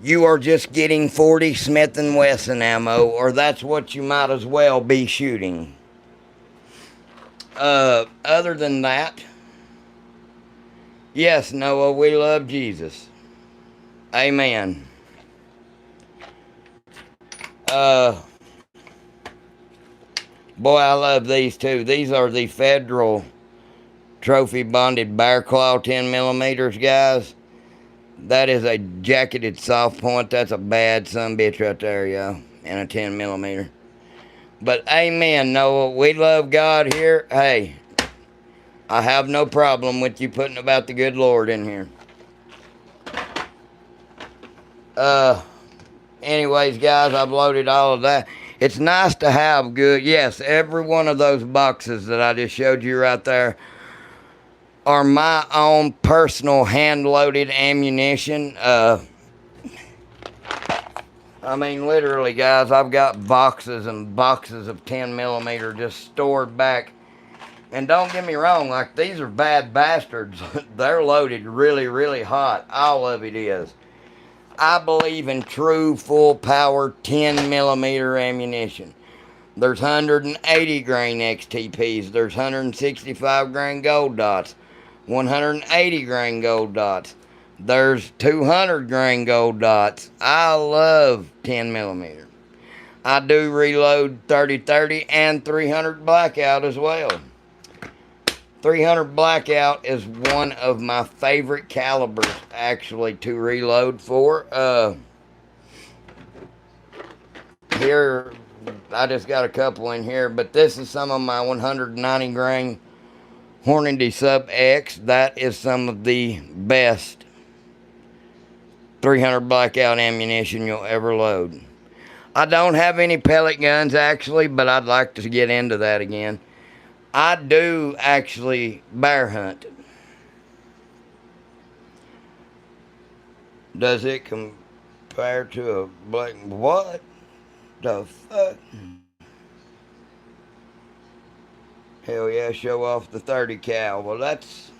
[SPEAKER 1] you are just getting 40 Smith & Wesson ammo, or that's what you might as well be shooting. Other than that, yes, Noah, we love Jesus. Amen. Boy, I love these too. These are the Federal Trophy Bonded Bear Claw 10 millimeters, guys. That is a jacketed soft point. That's a bad sumbitch right there, y'all. And a 10 millimeter. But amen, Noah. We love God here. Hey, I have no problem with you putting about the good Lord in here. Anyways, guys, I've loaded all of that. It's nice to have good. Yes, every one of those boxes that I just showed you right there are my own personal hand-loaded ammunition. I mean, literally, guys, I've got boxes and boxes of 10 millimeter just stored back. And don't get me wrong, like, these are bad bastards. They're loaded really, really hot. All of it is. I believe in true full power 10 millimeter ammunition. There's 180 grain XTPs. There's 165 grain gold dots. 180 grain gold dots. There's 200 grain gold dots. I love 10 millimeter. I do reload 30-30 and 300 blackout as well. 300 blackout is one of my favorite calibers actually to reload for. Here, I just got a couple in here, but this is some of my 190 grain Hornady Sub X. That is some of the best 300 blackout ammunition you'll ever load. I don't have any pellet guns actually, but I'd like to get into that again. I do actually bear hunt. Does it compare to a black? What the fuck? Hell yeah, show off the 30 cal. Well, that's,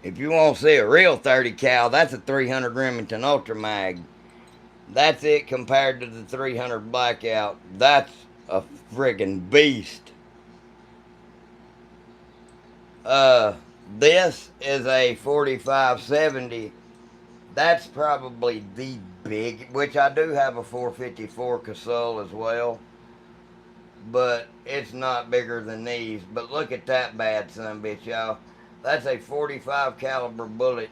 [SPEAKER 1] if you want to see a real 30 cal, that's a 300 Remington Ultra Mag. That's it compared to the 300 blackout. That's a friggin' beast. This is a 4570 That's probably the big, which I do have a 454 Casull as well, but it's not bigger than these. But look at that bad son bitch, y'all. That's a 45 caliber bullet,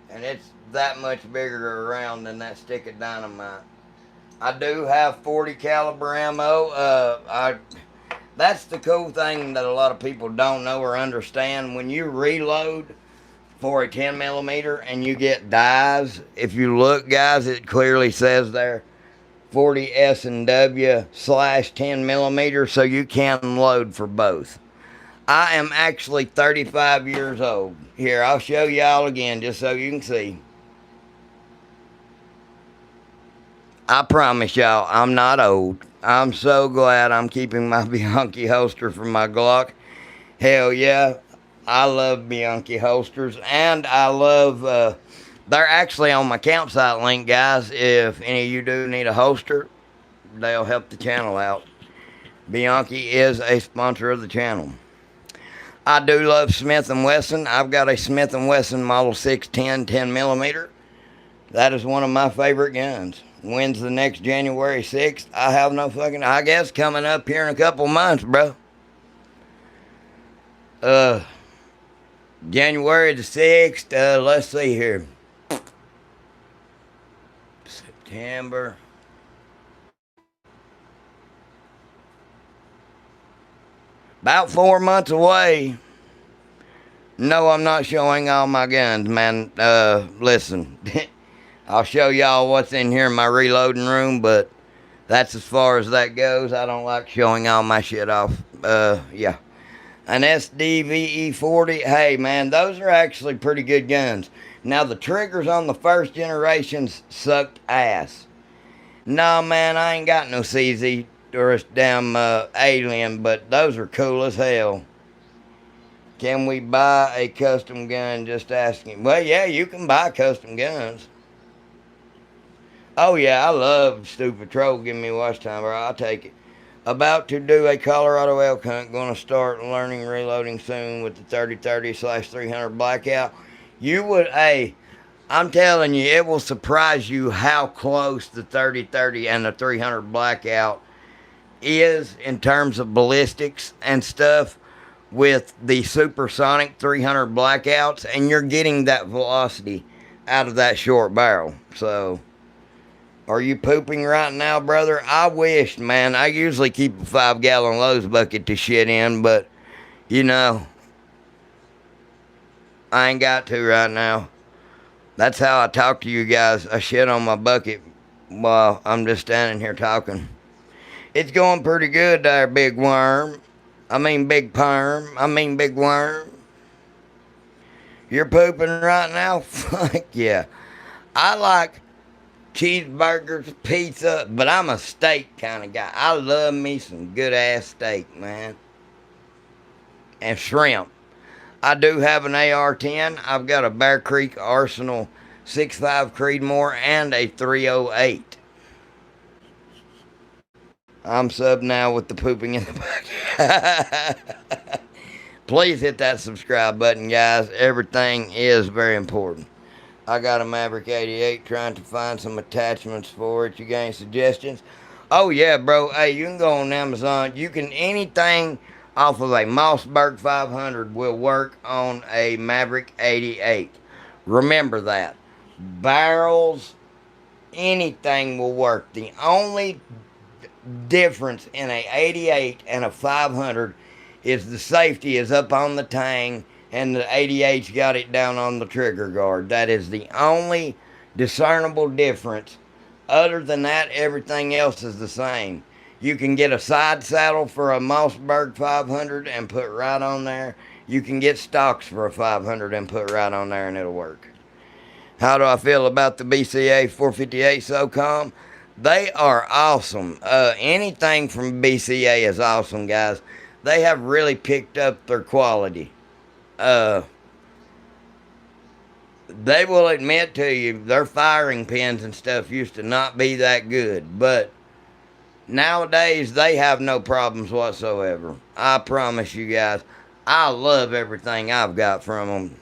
[SPEAKER 1] and it's that much bigger around than that stick of dynamite. I do have 40 caliber ammo. That's the cool thing that a lot of people don't know or understand. When you reload for a 10 millimeter and you get dies, if you look, guys, it clearly says there 40 S&W / 10 millimeter, so you can load for both. I am actually 35 years old. Here, I'll show y'all again just so you can see. I promise y'all, I'm not old. I'm so glad I'm keeping my Bianchi holster for my Glock. Hell yeah, I love Bianchi holsters, and I love, they're actually on my campsite link, guys. If any of you do need a holster, they'll help the channel out. Bianchi is a sponsor of the channel. I do love Smith & Wesson. I've got a Smith & Wesson Model 610 10 millimeter. That is one of my favorite guns. When's the next January 6th? I have no fucking, I guess coming up here in a couple months, bro. January the 6th, let's see here. September. About 4 months away. No, I'm not showing all my guns, man. Listen. I'll show y'all what's in here in my reloading room, but that's as far as that goes. I don't like showing all my shit off. Yeah. An SDVE 40. Hey, man, those are actually pretty good guns. Now, the triggers on the first generations sucked ass. No, man, I ain't got no CZ or a damn alien, but those are cool as hell. Can we buy a custom gun? Just asking. Well, yeah, you can buy custom guns. Oh, yeah, I love Stupid Troll. Give me watch time, bro. I'll take it. About to do a Colorado elk hunt. Going to start learning reloading soon with the 30-30/300 blackout. You would, hey, I'm telling you, it will surprise you how close the 30-30 and the 300 blackout is in terms of ballistics and stuff with the supersonic 300 blackouts, and you're getting that velocity out of that short barrel. So, are you pooping right now, brother? I wish, man. I usually keep a 5-gallon Lowe's bucket to shit in, but, you know, I ain't got to right now. That's how I talk to you guys. I shit on my bucket while I'm just standing here talking. It's going pretty good there, big worm. I mean big perm. I mean big worm. You're pooping right now? Fuck yeah. I like cheeseburgers, pizza, but I'm a steak kind of guy. I love me some good ass steak, man. And shrimp. I do have an AR-10. I've got a Bear Creek Arsenal 6.5 Creedmoor and a 308. I'm sub now with the pooping in the back. Please hit that subscribe button, guys. Everything is very important. I got a Maverick 88 trying to find some attachments for it. You got any suggestions? Oh, yeah, bro. Hey, you can go on Amazon. You can, anything off of a Mossberg 500 will work on a Maverick 88. Remember that. Barrels, anything will work. The only difference in a 88 and a 500 is the safety is up on the tang and the 88's got it down on the trigger guard. That is the only discernible difference. Other than that, everything else is the same. You can get a side saddle for a Mossberg 500 and put right on there. You can get stocks for a 500 and put right on there and it'll work. How do I feel about the BCA 458 SOCOM? They are awesome. Anything from BCA is awesome, guys. They have really picked up their quality. They will admit to you, their firing pins and stuff used to not be that good. But nowadays, they have no problems whatsoever. I promise you guys. I love everything I've got from them.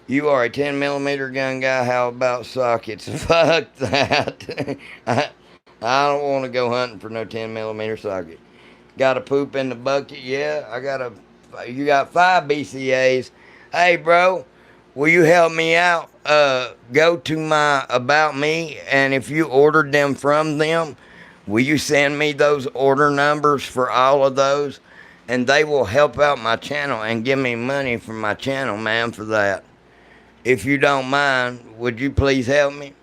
[SPEAKER 1] You are a 10 millimeter gun guy. How about sockets? Fuck that. I don't want to go hunting for no 10 millimeter socket. Got to poop in the bucket? Yeah, I got a. You got 5 BCAs. Hey, bro, will you help me out? Go to my About Me, and if you ordered them from them, will you send me those order numbers for all of those? And they will help out my channel and give me money for my channel, man, for that. If you don't mind, would you please help me?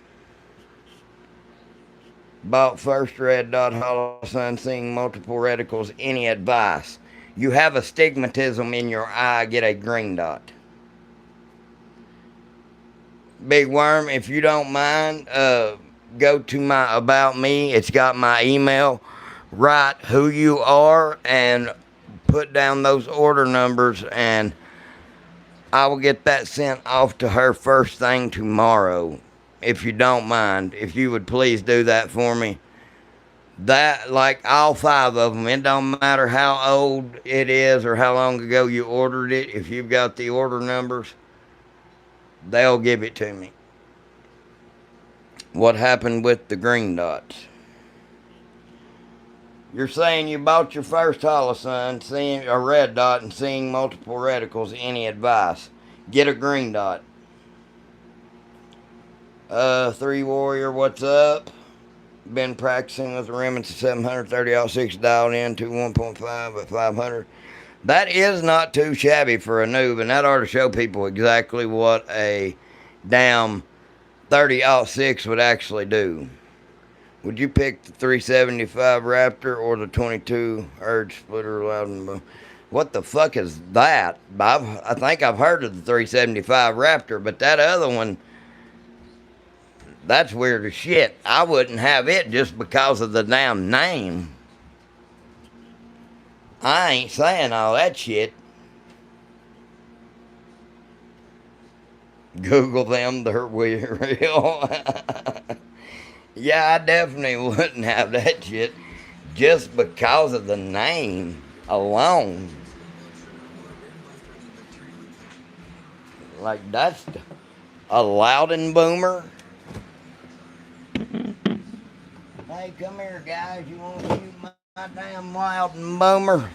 [SPEAKER 1] Bought first red dot hollow sun, seeing multiple reticles. Any advice? You have astigmatism in your eye, get a green dot. Big Worm, if you don't mind, go to my About Me. It's got my email. Write who you are and put down those order numbers, and I will get that sent off to her first thing tomorrow. If you don't mind, if you would please do that for me. That, like all 5 of them, it don't matter how old it is or how long ago you ordered it. If you've got the order numbers, they'll give it to me. What happened with the green dots? You're saying you bought your first holosun, seeing a red dot and seeing multiple reticles. Any advice? Get a green dot. 3 Warrior, what's up? Been practicing with the Remington 730-06 dialed in to 1.5 at 500. That is not too shabby for a noob, and that ought to show people exactly what a damn 30-06 would actually do. Would you pick the 375 Raptor or the 22 Urge Splitter Loud and Boom? What the fuck is that? I think I've heard of the 375 Raptor, but that other one, that's weird as shit. I wouldn't have it just because of the damn name. I ain't saying all that shit. Google them, they're real. Yeah, I definitely wouldn't have that shit just because of the name alone. Like, that's a Loudon Boomer. Hey, come here, guys. You want to shoot my damn Loudon Boomer?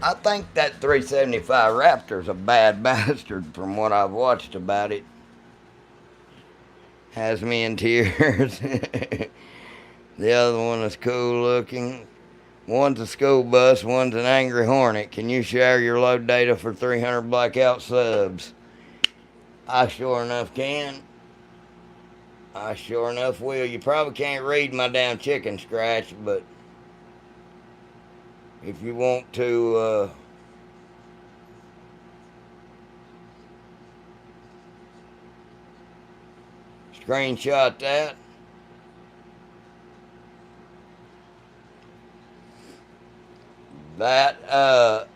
[SPEAKER 1] I think that 375 Raptor's a bad bastard from what I've watched about it. Has me in tears. The other one is cool looking. One's a school bus, one's an angry hornet. Can you share your load data for 300 blackout subs? I sure enough can. I sure enough will. You probably can't read my damn chicken scratch, but if you want to screenshot that.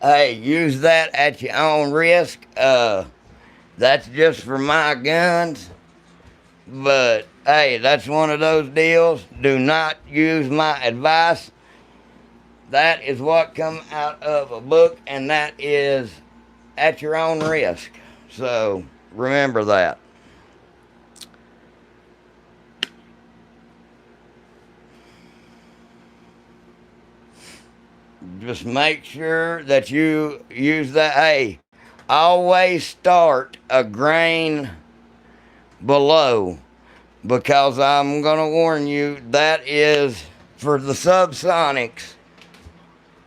[SPEAKER 1] Hey, use that at your own risk. That's just for my guns. But, hey, that's one of those deals. Do not use my advice. That is what come out of a book, and that is at your own risk. So, remember that. Just make sure that you use that. Hey, always start a grain below, because I'm going to warn you, that is for the subsonics.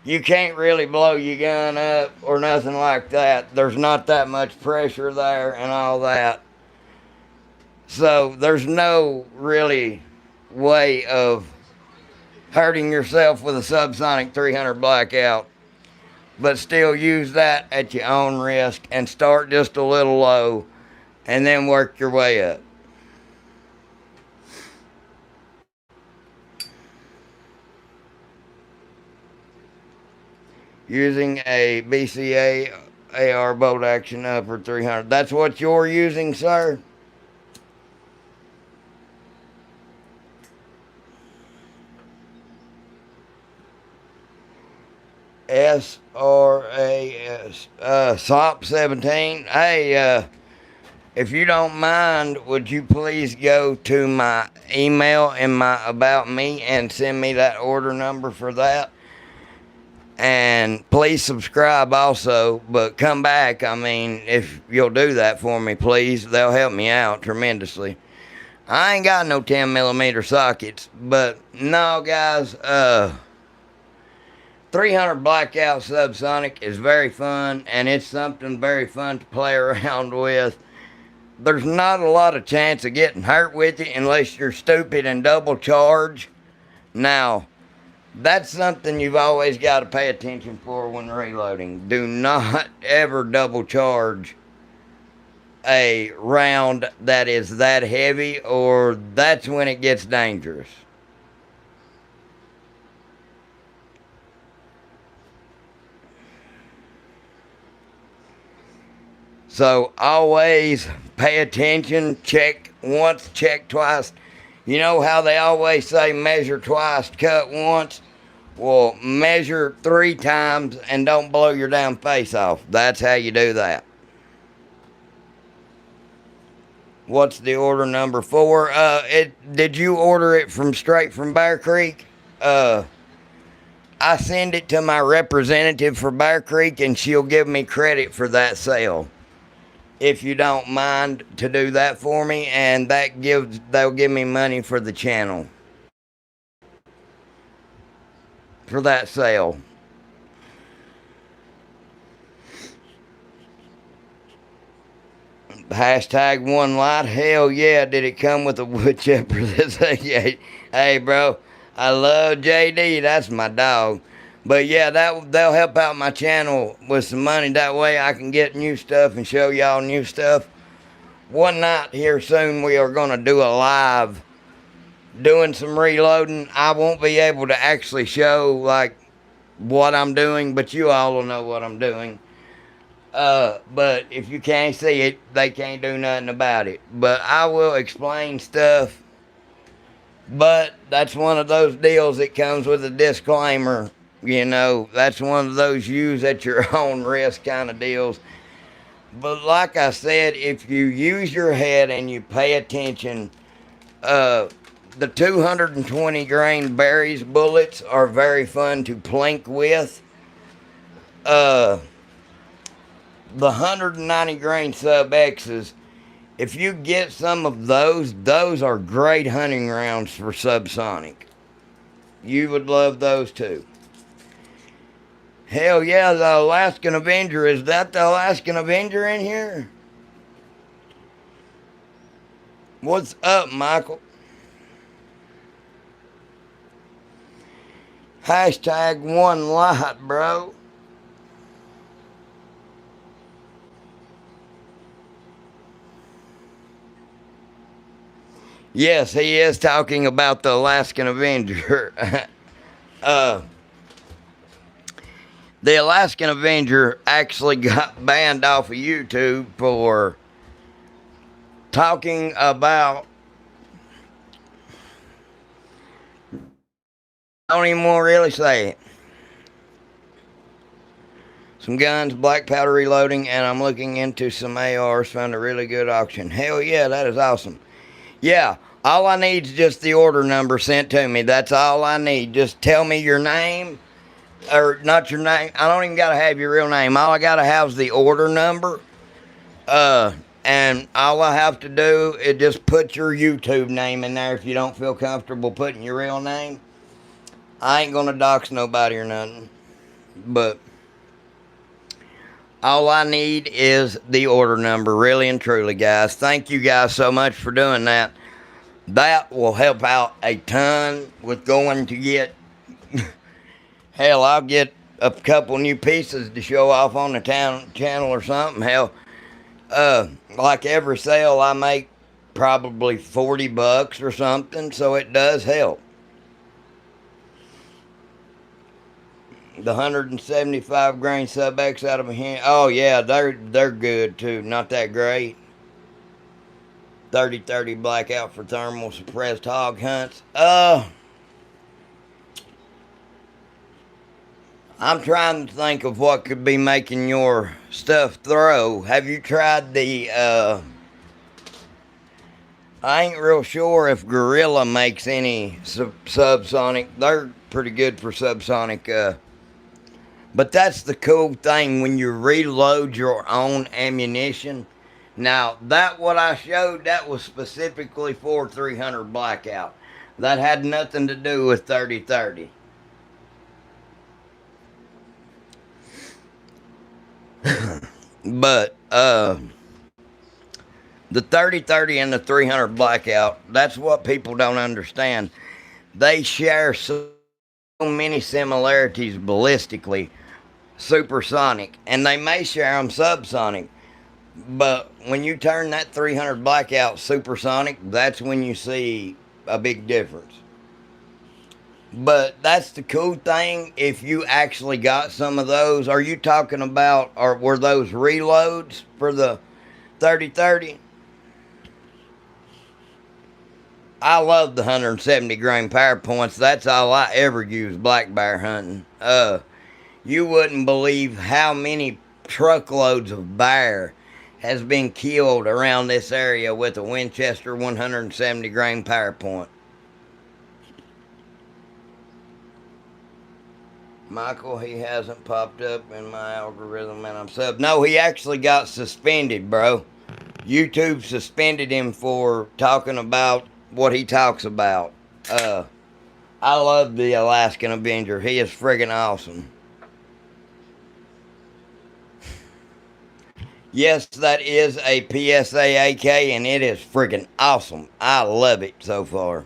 [SPEAKER 1] You can't really blow your gun up or nothing like that. There's not that much pressure there and all that. So there's no really way of hurting yourself with a subsonic 300 blackout. But still use that at your own risk and start just a little low and then work your way up. Using a BCA AR bolt action upper 300. That's what you're using, sir? SOP 17. Hey, if you don't mind, would you please go to my email in my About Me and send me that order number for that? And please subscribe also, but come back. I mean, if you'll do that for me, please, they'll help me out tremendously. I ain't got no 10mm sockets, but no, guys, 300 Blackout Subsonic is very fun, and it's something very fun to play around with. There's not a lot of chance of getting hurt with it unless you're stupid and double charge. Now, that's something you've always got to pay attention for when reloading. Do not ever double charge a round that is that heavy, or that's when it gets dangerous. So always pay attention, check once, check twice. You know how they always say measure twice, cut once? Well, measure 3 times and don't blow your damn face off. That's how you do that. What's the order number for? Did you order it straight from Bear Creek? I send it to my representative for Bear Creek, and she'll give me credit for that sale. If you don't mind to do that for me, and they'll give me money for the channel for that sale. Hashtag one light. Hell yeah, did it come with a wood chipper? Hey bro, I love JD, that's my dog. But yeah, they'll help out my channel with some money. That way I can get new stuff and show y'all new stuff. One night here soon we are going to do a live doing some reloading. I won't be able to actually show like what I'm doing, but you all will know what I'm doing. But if you can't see it, they can't do nothing about it. But I will explain stuff. But that's one of those deals that comes with a disclaimer. You know, that's one of those use at your own risk kind of deals. But like I said, if you use your head and you pay attention, the 220 grain berries bullets are very fun to plink with. The 190 grain sub X's, if you get some of those are great hunting rounds for subsonic. You would love those too. Hell yeah, the Alaskan Avenger. Is that the Alaskan Avenger in here? What's up, Michael? Hashtag one light, bro. Yes, he is talking about the Alaskan Avenger. The Alaskan Avenger actually got banned off of YouTube for talking about, I don't even want to really say it. Some guns, black powder reloading, and I'm looking into some ARs, found a really good auction. Hell yeah, that is awesome. Yeah, all I need is just the order number sent to me. That's all I need. Just tell me your name. Or not your name. I don't even gotta have your real name. All I gotta have is the order number. And all I have to do is just put your YouTube name in there if you don't feel comfortable putting your real name. I ain't gonna dox nobody or nothing. But all I need is the order number, really and truly, guys. Thank you guys so much for doing that. That will help out a ton with going to get... Hell, I'll get a couple new pieces to show off on the channel or something. Hell, like every sale I make probably $40 or something, so it does help. The 175 grain sub X out of a hand. Oh yeah, they're good too. Not that great. 30-30 blackout for thermal suppressed hog hunts. I'm trying to think of what could be making your stuff throw. Have you tried the, I ain't real sure if Gorilla makes any subsonic. They're pretty good for subsonic, but that's the cool thing when you reload your own ammunition. Now, that what I showed, that was specifically for 300 Blackout. That had nothing to do with 3030. But the 3030 and the 300 Blackout, that's what people don't understand. They share so many similarities ballistically, supersonic, and they may share them subsonic. But when you turn that 300 Blackout supersonic, that's when you see a big difference. But that's the cool thing. If you actually got some of those, are you talking about, or were those reloads for the 3030? I love the 170 grain power points. That's all I ever use black bear hunting. You wouldn't believe how many truckloads of bear has been killed around this area with a Winchester 170 grain power point. Michael, he hasn't popped up in my algorithm and I'm sub. No, he actually got suspended, bro. YouTube suspended him for talking about what he talks about. I love the Alaskan Avenger. He is friggin' awesome. Yes, that is a PSA AK and it is friggin' awesome. I love it so far.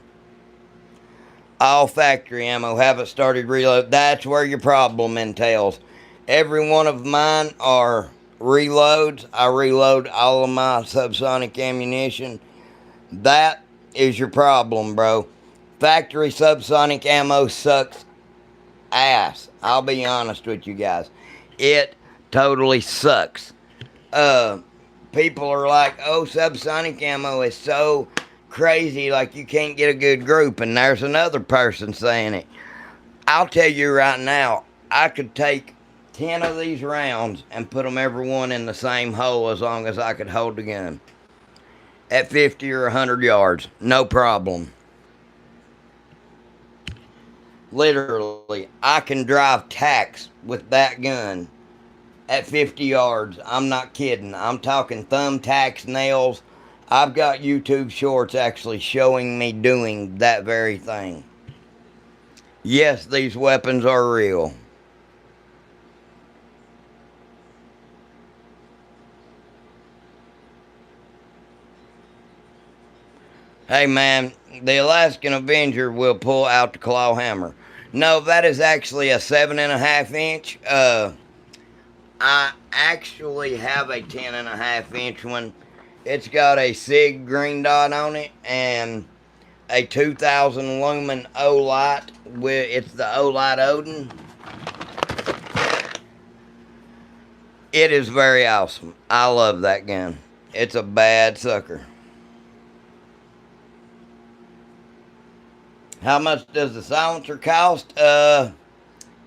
[SPEAKER 1] All factory ammo, haven't started reload. That's where your problem entails. Every one of mine are reloads. I reload all of my subsonic ammunition. That is your problem, bro. Factory subsonic ammo sucks ass. I'll be honest with you guys. It totally sucks. People are like, oh, subsonic ammo is so crazy, like you can't get a good group, and there's another person saying it. I'll tell you right now, I could take 10 of these rounds and put them every one in the same hole as long as I could hold the gun. At 50 or 100 yards, no problem. Literally, I can drive tacks with that gun at 50 yards. I'm not kidding. I'm talking thumbtacks, nails. I've got YouTube shorts actually showing me doing that very thing. Yes, these weapons are real. Hey man, the Alaskan Avenger will pull out the claw hammer. No, that is actually a 7.5 inch. I actually have a 10.5 inch one. It's got a SIG green dot on it and a 2000 lumen O-Light. It's the O-Light Odin. It is very awesome. I love that gun. It's a bad sucker. How much does the silencer cost?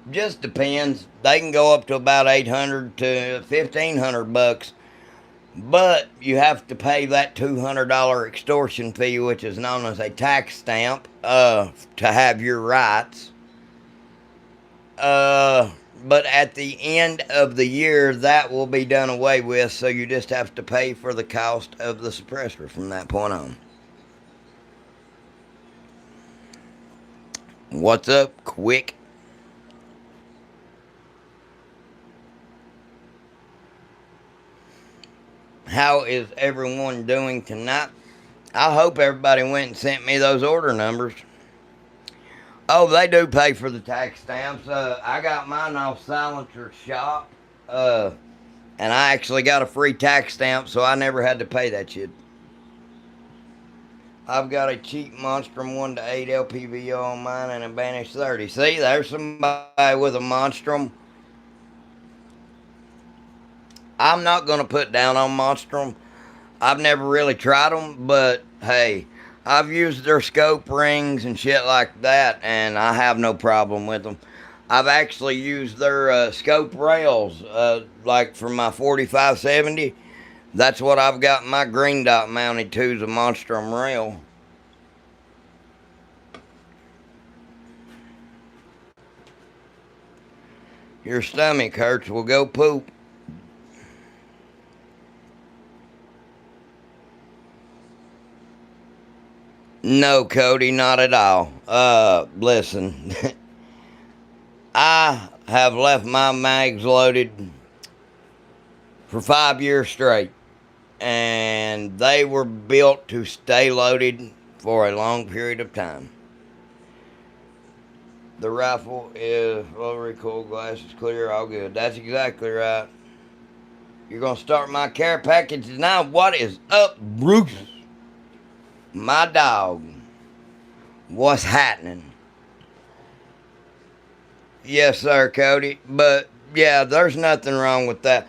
[SPEAKER 1] Just depends. They can go up to about 800 to 1500 bucks. But you have to pay that $200 extortion fee, which is known as a tax stamp, to have your rights. But at the end of the year, that will be done away with, so you just have to pay for the cost of the suppressor from that point on. What's up, Quick? How is everyone doing tonight? I hope everybody went and sent me those order numbers. Oh, they do pay for the tax stamps. I got mine off Silencer Shop. And I actually got a free tax stamp, so I never had to pay that shit. I've got a cheap Monstrum 1 to 8 LPVO on mine and a Banish 30. See, there's somebody with a Monstrum. I'm not going to put down on Monstrum. I've never really tried them, but hey, I've used their scope rings and shit like that, and I have no problem with them. I've actually used their scope rails, like for my 4570. That's what I've got my green dot mounted to, is a Monstrum rail. Your stomach hurts, well go poop. No, Cody, not at all. Listen, I have left my mags loaded for 5 years straight, and they were built to stay loaded for a long period of time. The rifle is low recoil, glass is clear, all good. That's exactly right. You're going to start my care package now. What is up, Bruce? My dog. What's happening? Yes, sir, Cody. But, yeah, there's nothing wrong with that.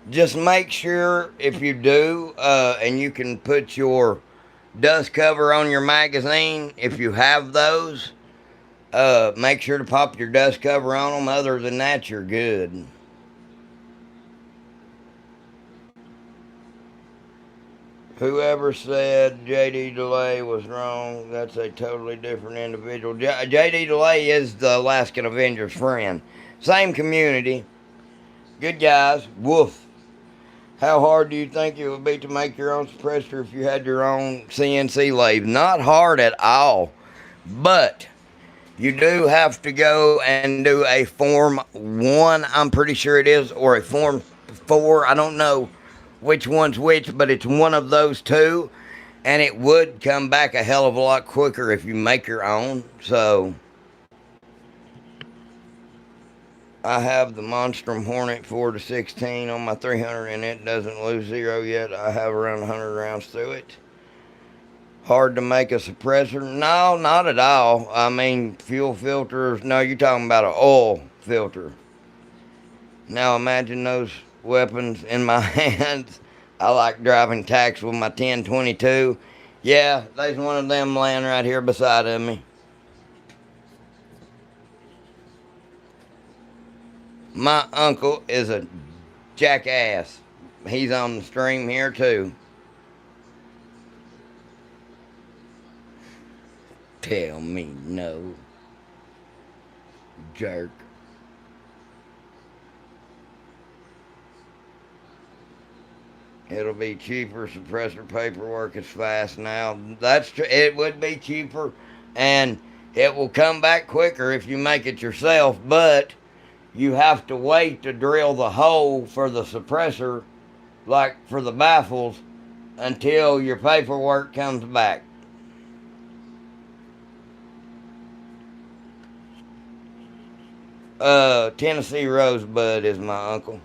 [SPEAKER 1] Just make sure if you do, and you can put your dust cover on your magazine, if you have those, make sure to pop your dust cover on them. Other than that, you're good. Whoever said JD DeLay was wrong, that's a totally different individual. JD DeLay is the Alaskan Avengers friend. Same community. Good guys. Woof. How hard do you think it would be to make your own suppressor if you had your own CNC lathe? Not hard at all. But you do have to go and do a Form 1, I'm pretty sure it is, or a Form 4. I don't know which one's which, but it's one of those two, and it would come back a hell of a lot quicker if you make your own. So I have the Monstrum Hornet 4 to 16 on my 300, and it doesn't lose zero yet. I have around 100 rounds through it. Hard to make a suppressor? No, not at all. I mean, fuel filters. No, you're talking about an oil filter. Now imagine those weapons in my hands. I like driving tacks with my 1022. Yeah, there's one of them laying right here beside of me. My uncle is a jackass. He's on the stream here too. Tell me no, jerk. It'll be cheaper. Suppressor paperwork is fast now. That's true. It would be cheaper, and it will come back quicker if you make it yourself, but you have to wait to drill the hole for the suppressor, like for the baffles, until your paperwork comes back. Tennessee Rosebud is my uncle.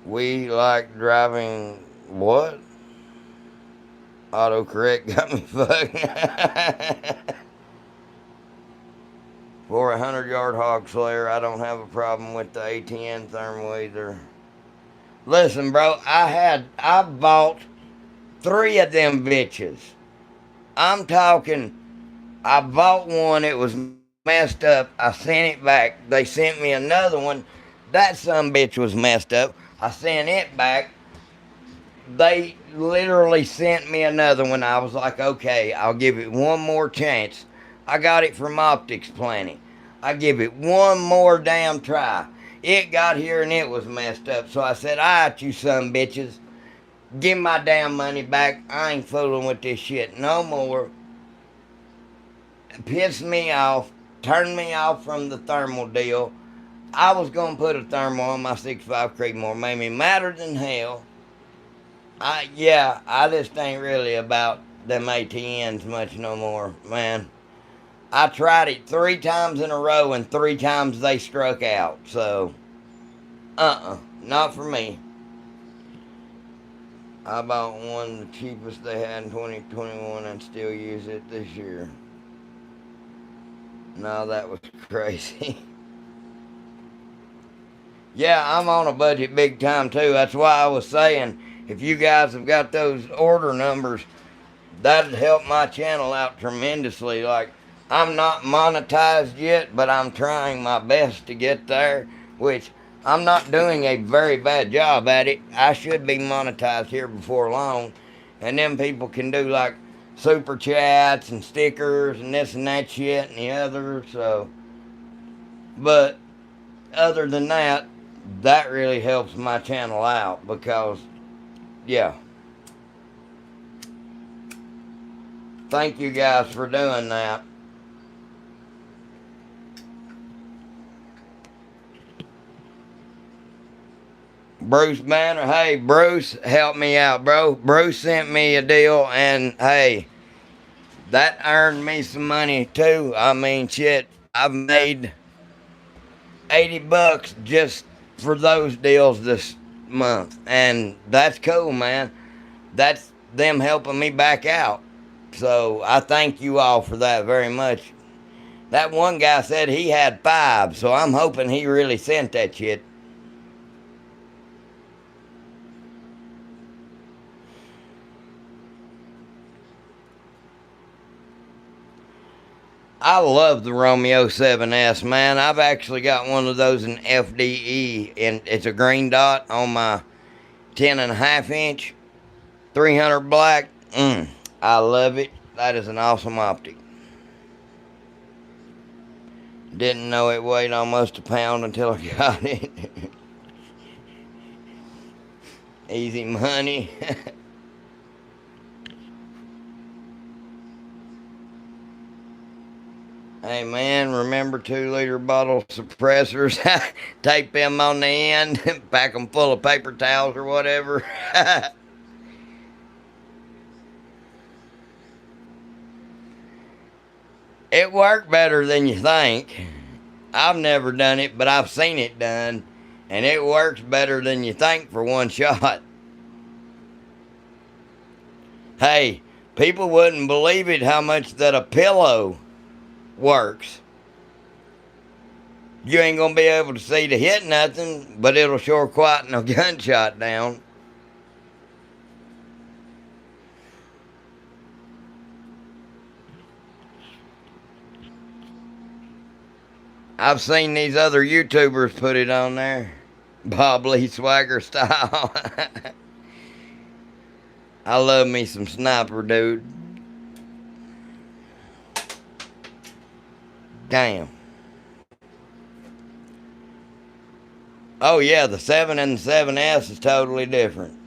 [SPEAKER 1] We like driving what? Autocorrect got me fucked. For a 100-yard hog slayer, I don't have a problem with the ATN thermal either. Listen, bro, I bought 3 of them bitches. I'm talking, I bought one, it was messed up. I sent it back. They sent me another one. That sumbitch was messed up. I sent it back. They literally sent me another one. I was like, okay, I'll give it one more chance. I got it from Optics Planning. I give it one more damn try. It got here and it was messed up. So I said, alright, you son bitches. Give my damn money back. I ain't fooling with this shit no more. It pissed me off. Turned me off from the thermal deal. I was going to put a thermal on my 6.5 Creedmoor. Made me madder than hell. I just ain't really about them ATNs much no more, man. I tried it 3 times in a row and 3 times they struck out. So, not for me. I bought one, the cheapest they had in 2021, and still use it this year. No, that was crazy. Yeah, I'm on a budget big time too. That's why I was saying, if you guys have got those order numbers, that'd help my channel out tremendously. Like, I'm not monetized yet, but I'm trying my best to get there, which I'm not doing a very bad job at it. I should be monetized here before long, and then people can do like super chats and stickers and this and that shit and the other. So, but other than that, that really helps my channel out because, yeah. Thank you guys for doing that. Bruce Banner, hey, Bruce, help me out, bro. Bruce sent me a deal, and hey, that earned me some money too. I mean, shit, I've made $80 just for those deals this month, and that's cool, man. That's them helping me back out. So I thank you all for that very much. That one guy said he had 5, so I'm hoping he really sent that shit. I love the Romeo 7S, man. I've actually got one of those in FDE, and it's a green dot on my 10.5 inch, 300 black. I love it. That is an awesome optic. Didn't know it weighed almost a pound until I got it. Easy money. Hey man, remember 2-liter bottle suppressors? Tape them on the end, pack them full of paper towels or whatever. It worked better than you think. I've never done it, but I've seen it done, and it works better than you think for one shot. Hey, people wouldn't believe it how much that a pillow works. You ain't gonna be able to see to hit nothing, but it'll sure quieten a gunshot down. I've seen these other YouTubers put it on there. Bob Lee Swagger style. I love me some sniper, dude. Damn. Oh yeah, the 7 and the 7S is totally different.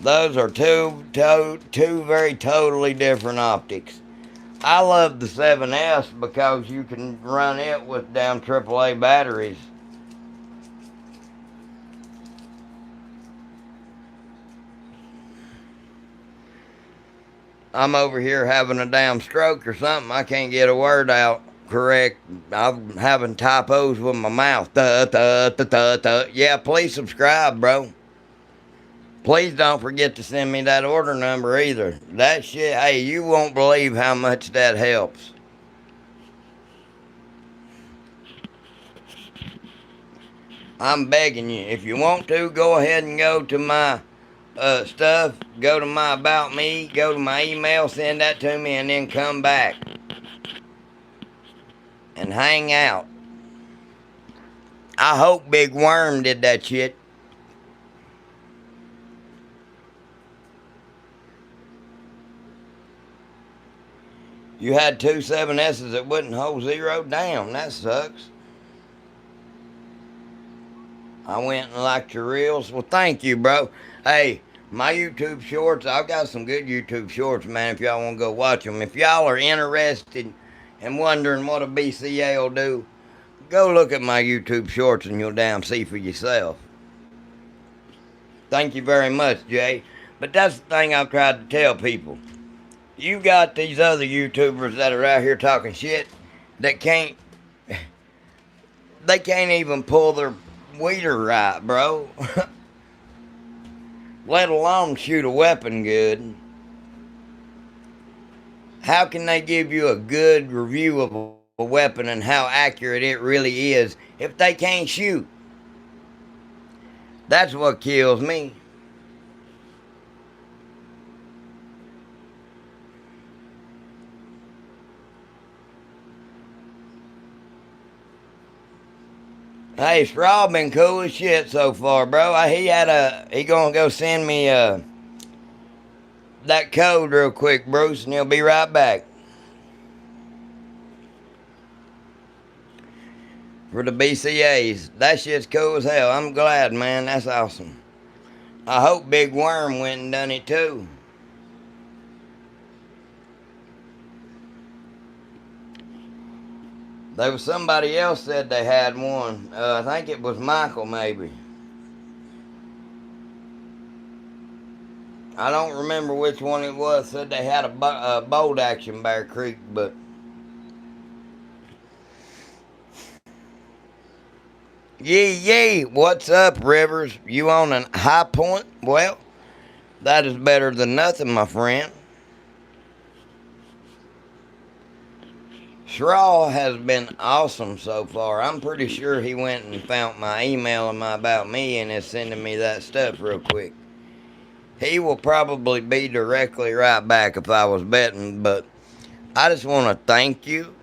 [SPEAKER 1] Those are two very totally different optics. I love the 7S because you can run it with damn AAA batteries. I'm over here having a damn stroke or something. I can't get a word out correct. I'm having typos with my mouth. Yeah, please subscribe, bro. Please don't forget to send me that order number either. That shit, hey, you won't believe how much that helps. I'm begging you. If you want to, go ahead and go to my stuff. Go to my About Me. Go to my email. Send that to me and then come back and hang out. I hope Big Worm did that shit. You had 2 7S's that wouldn't hold 0? Damn, that sucks. I went and liked your reels. Well, thank you, bro. Hey, my YouTube shorts, I've got some good YouTube shorts, man, if y'all want to go watch them. If y'all are interested and wondering what a BCA will do, go look at my YouTube shorts and you'll damn see for yourself. Thank you very much, Jay. But that's the thing I've tried to tell people. You got these other YouTubers that are out here talking shit that they can't even pull their weeder right, bro. Let alone shoot a weapon good. How can they give you a good review of a weapon and how accurate it really is if they can't shoot? That's what kills me. Hey, Straw been cool as shit so far, bro. He gonna go send me that code real quick, Bruce, and he'll be right back for the BCAs. That shit's cool as hell. I'm glad, man. That's awesome. I hope Big Worm went and done it too. There was somebody else said they had one. I think it was Michael, maybe. I don't remember which one it was. Said they had a bolt action Bear Creek, but yee. What's up, Rivers? You on a high point? Well, that is better than nothing, my friend. Straw has been awesome so far. I'm pretty sure he went and found my email and my about me and is sending me that stuff real quick. He will probably be directly right back if I was betting, but I just want to thank you.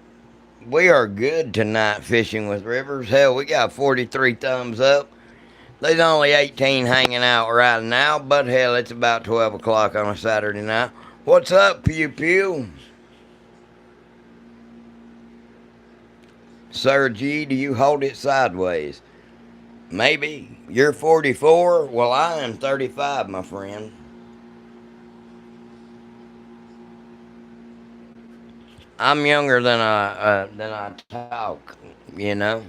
[SPEAKER 1] We are good tonight fishing with Rivers. Hell, we got 43 thumbs up. There's only 18 hanging out right now, but hell, it's about 12 o'clock on a Saturday night. What's up, Pew Pew? Sir G, do you hold it sideways? Maybe. You're 44? Well, I am 35, my friend. I'm younger than I talk, you know.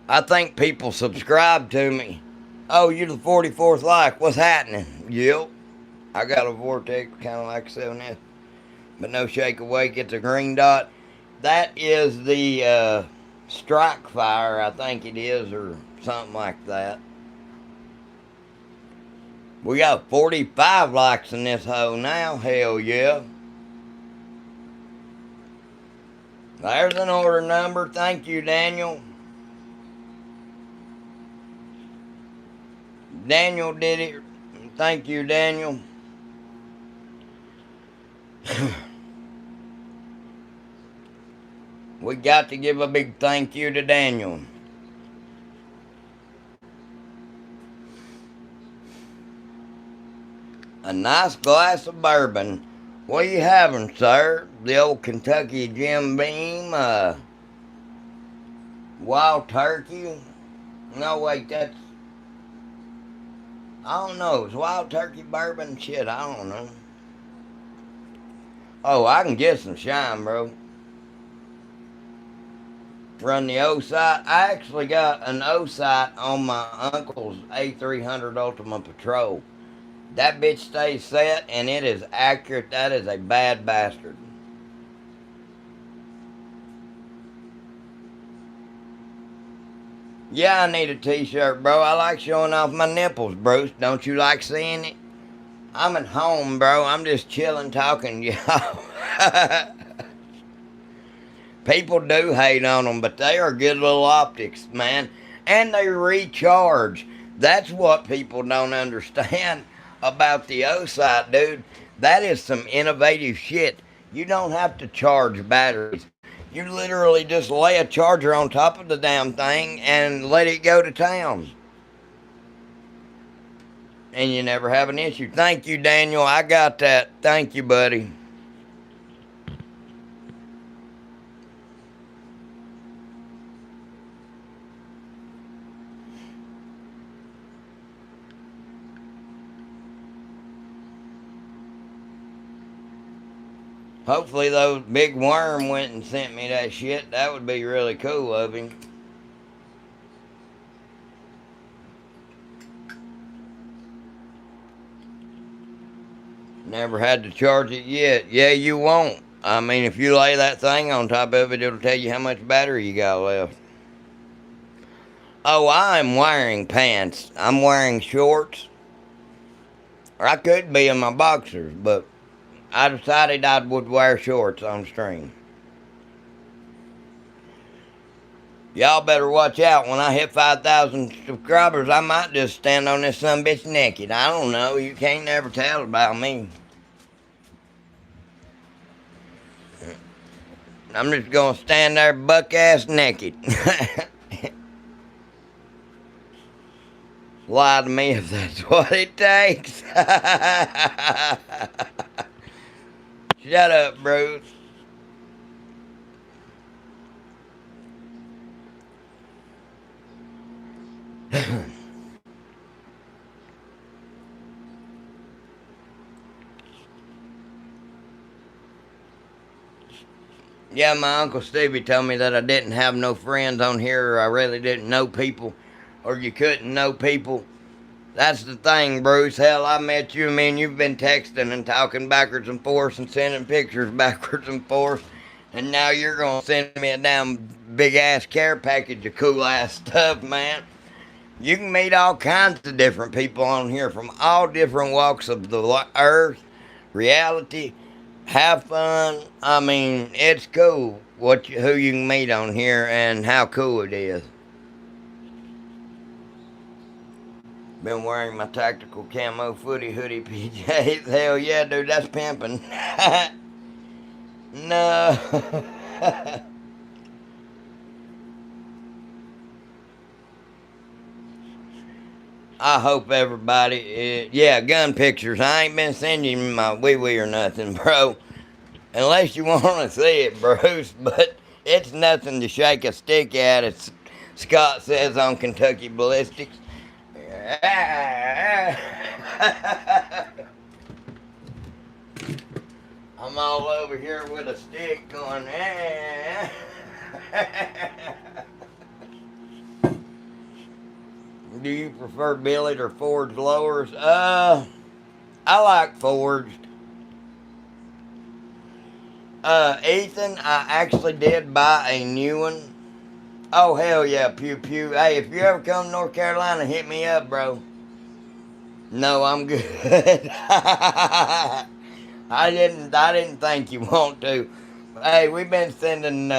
[SPEAKER 1] I think people subscribe to me. Oh, you're the 44th like. What's happening? Yep. I got a vortex kind of like 7S. But no shake awake. It's a green dot. That is the strike fire, I think it is, or something like that. We got 45 likes in this hole now. Hell yeah. There's an order number. Thank you, Daniel. Daniel did it. Thank you, Daniel. We got to give a big thank you to Daniel. A nice glass of bourbon. What are you having, sir? The old Kentucky Jim Beam, Wild Turkey? No, wait, that's... I don't know. It's Wild Turkey bourbon? Shit, I don't know. Oh, I can get some shine, bro. Run the O-sight. I actually got an O-sight on my uncle's A300 Ultima Patrol. That bitch stays set and it is accurate. That is a bad bastard. Yeah, I need a t-shirt, bro. I like showing off my nipples, Bruce. Don't you like seeing it? I'm at home, bro. I'm just chilling, talking to y'all. People do hate on them, but they are good little optics, man. And they recharge. That's what people don't understand about the O-sight, dude. That is some innovative shit. You don't have to charge batteries. You literally just lay a charger on top of the damn thing and let it go to town. And you never have an issue. Thank you, Daniel. I got that. Thank you, buddy. Hopefully those Big Worm went and sent me that shit. That would be really cool of him. Never had to charge it yet. Yeah, you won't. I mean, if you lay that thing on top of it, it'll tell you how much battery you got left. Oh, I'm wearing pants. I'm wearing shorts. Or I could be in my boxers, but I decided I would wear shorts on stream. Y'all better watch out. When I hit 5,000 subscribers, I might just stand on this sumbitch naked. I don't know. You can't never tell about me. I'm just gonna stand there buck ass naked. Lie to me if that's what it takes. Shut up, Bruce. Yeah, my Uncle Stevie told me that I didn't have no friends on here, or I really didn't know people, or you couldn't know people. That's the thing, Bruce. Hell, I met you, and you've been texting and talking backwards and forwards and sending pictures backwards and forwards. And now you're going to send me a damn big ass care package of cool ass stuff, man. You can meet all kinds of different people on here from all different walks of the earth, reality, have fun. I mean, it's cool who you can meet on here and how cool it is. Been wearing my tactical camo footy hoodie PJs. Hell yeah, dude, that's pimping. No. I hope everybody, yeah, gun pictures. I ain't been sending you my wee wee or nothing, bro. Unless you want to see it, Bruce. But it's nothing to shake a stick at, as Scott says on Kentucky Ballistics. I'm all over here with a stick going, Do you prefer billet or forged lowers? I like forged. Ethan, I actually did buy a new one. Oh, hell yeah, pew pew. Hey, if you ever come to North Carolina, hit me up, bro. No, I'm good. I didn't think you want to. Hey, we've been sending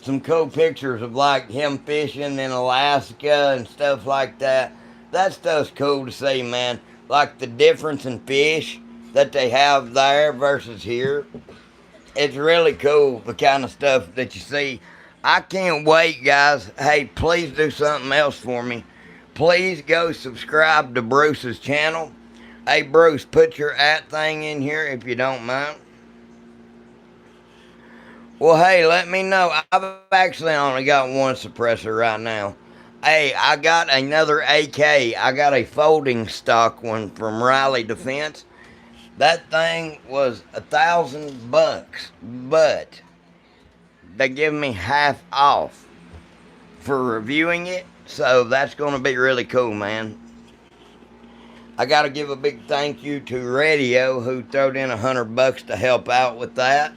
[SPEAKER 1] some cool pictures of like him fishing in Alaska and stuff like that. That stuff's cool to see, man. Like the difference in fish that they have there versus here. It's really cool, the kind of stuff that you see. I can't wait, guys. Hey, please do something else for me. Please go subscribe to Bruce's channel. Hey, Bruce, put your @ thing in here if you don't mind. Well, hey, let me know. I've actually only got one suppressor right now. Hey, I got another AK. I got a folding stock one from Riley Defense. That thing was $1,000, but they give me half off for reviewing it. So that's going to be really cool, man. I got to give a big thank you to Radio, who throwed in $100 to help out with that.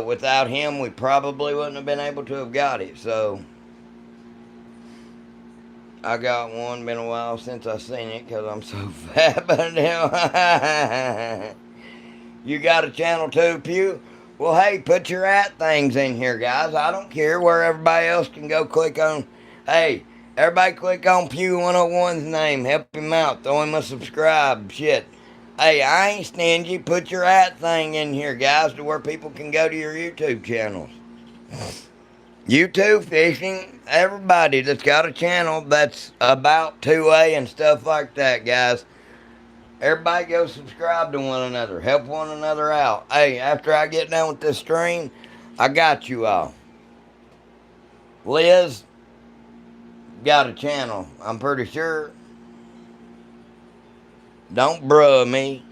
[SPEAKER 1] Without him, we probably wouldn't have been able to have got it. So I got one. Been a while since I seen it because I'm so fat. But now, you got a channel too, Pew? Well, hey, put your @ things in here, guys. I don't care where everybody else can go click on. Hey, everybody click on Pew 101's name. Help him out. Throw him a subscribe. Shit. Hey, I ain't stingy. Put your @ thing in here, guys, to where people can go to your YouTube channels. YouTube, fishing, everybody that's got a channel that's about 2A and stuff like that, guys. Everybody go subscribe to one another. Help one another out. Hey, after I get done with this stream, I got you all. Liz got a channel, I'm pretty sure. Don't bruh me.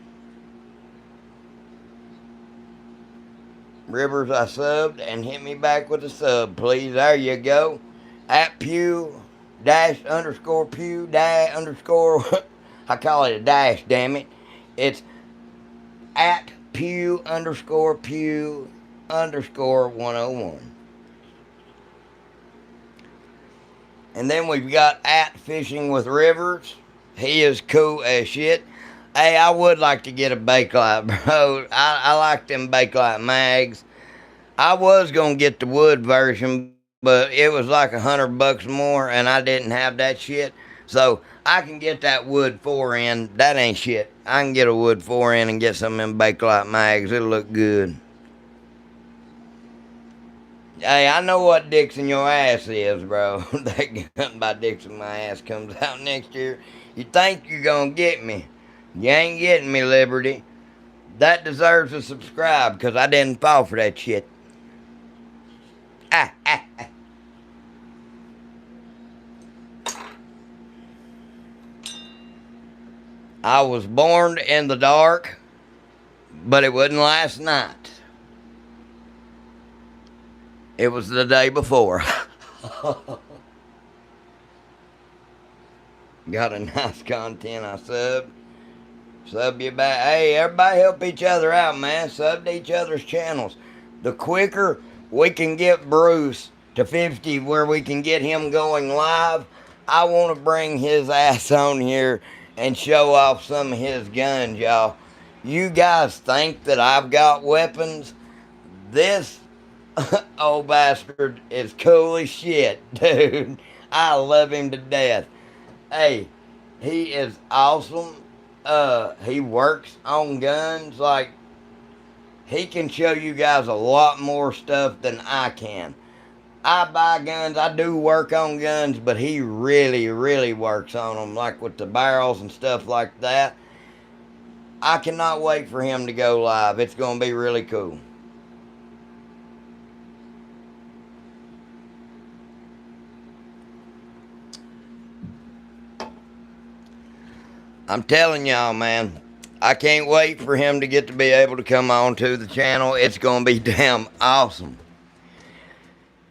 [SPEAKER 1] Rivers, I subbed, and hit me back with a sub, please. There you go. @ Pew _ Pew _ I call it a dash, damn it. It's @ Pew _ Pew _ 101. And then we've got @ Fishing with Rivers. He is cool as shit. Hey, I would like to get a Bakelite, bro. I like them Bakelite mags. I was going to get the wood version, but it was like $100 more, and I didn't have that shit. So I can get that wood 4N. That ain't shit. I can get a wood 4N and get some of them Bakelite mags. It'll look good. Hey, I know what dicks in your ass is, bro. That gun by dicks in my ass comes out next year. You think you're gonna get me. You ain't getting me, Liberty. That deserves a subscribe, because I didn't fall for that shit. Ah, ah. I was born in the dark, but it wasn't last night. It was the day before. Got a nice content. I sub you back. Hey, everybody help each other out, man. Sub to each other's channels. The quicker we can get Bruce to 50 where we can get him going live, I want to bring his ass on here and show off some of his guns, y'all. You guys think that I've got weapons? This old bastard is cool as shit, dude. I love him to death. Hey, he is awesome. He works on guns. Like, he can show you guys a lot more stuff than I can. I buy guns, I do work on guns, but he really, really works on them, like with the barrels and stuff like that. I cannot wait for him to go live. It's going to be really cool. I'm telling y'all, man, I can't wait for him to get to be able to come on to the channel. It's going to be damn awesome.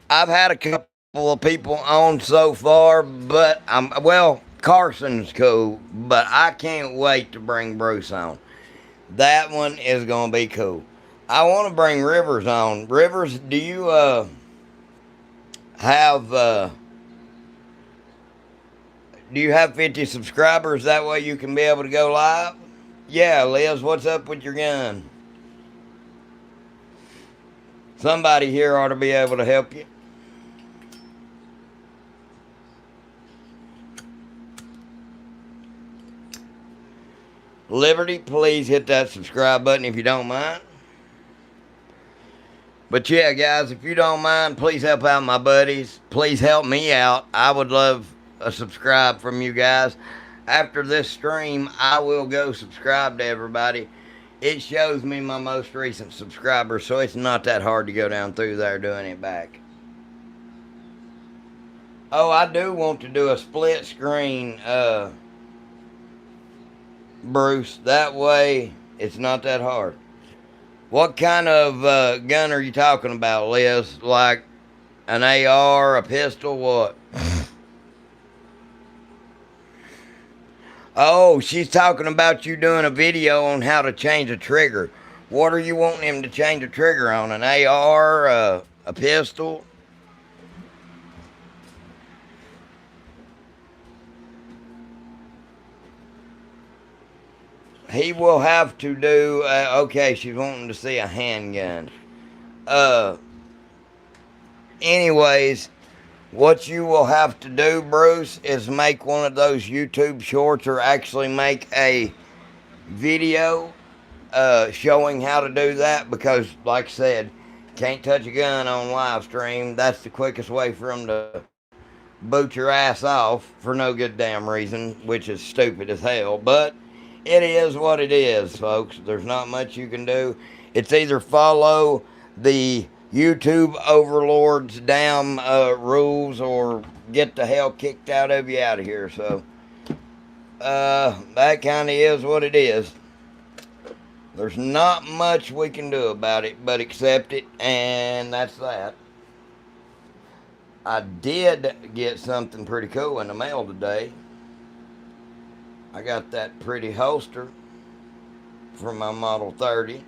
[SPEAKER 1] I've had a couple of people on so far, but Carson's cool, but I can't wait to bring Bruce on. That one is going to be cool. I want to bring Rivers on. Rivers, do you have 50 subscribers? That way you can be able to go live? Yeah, Liz, what's up with your gun? Somebody here ought to be able to help you. Liberty, please hit that subscribe button if you don't mind. But yeah, guys, if you don't mind, please help out my buddies. Please help me out. I would love a subscribe from you guys. After this stream, I will go subscribe to everybody. It shows me my most recent subscribers, so it's not that hard to go down through there doing it back. Oh, I do want to do a split screen, Bruce. That way, it's not that hard. What kind of gun are you talking about, Liz? Like an AR, a pistol, what? Oh, she's talking about you doing a video on how to change a trigger. What are you wanting him to change a trigger on? An AR, a pistol? He will have to do, okay, she's wanting to see a handgun. Anyways, what you will have to do, Bruce, is make one of those YouTube shorts, or actually make a video showing how to do that, because, like I said, can't touch a gun on live stream. That's the quickest way for them to boot your ass off for no good damn reason, which is stupid as hell. But it is what it is, folks. There's not much you can do. It's either follow the YouTube overlord's damn rules, or get the hell kicked out of you out of here. So that kind of is what it is. There's not much we can do about it but accept it, and that's that. I did get something pretty cool in the mail today. I got that pretty holster from my Model 30.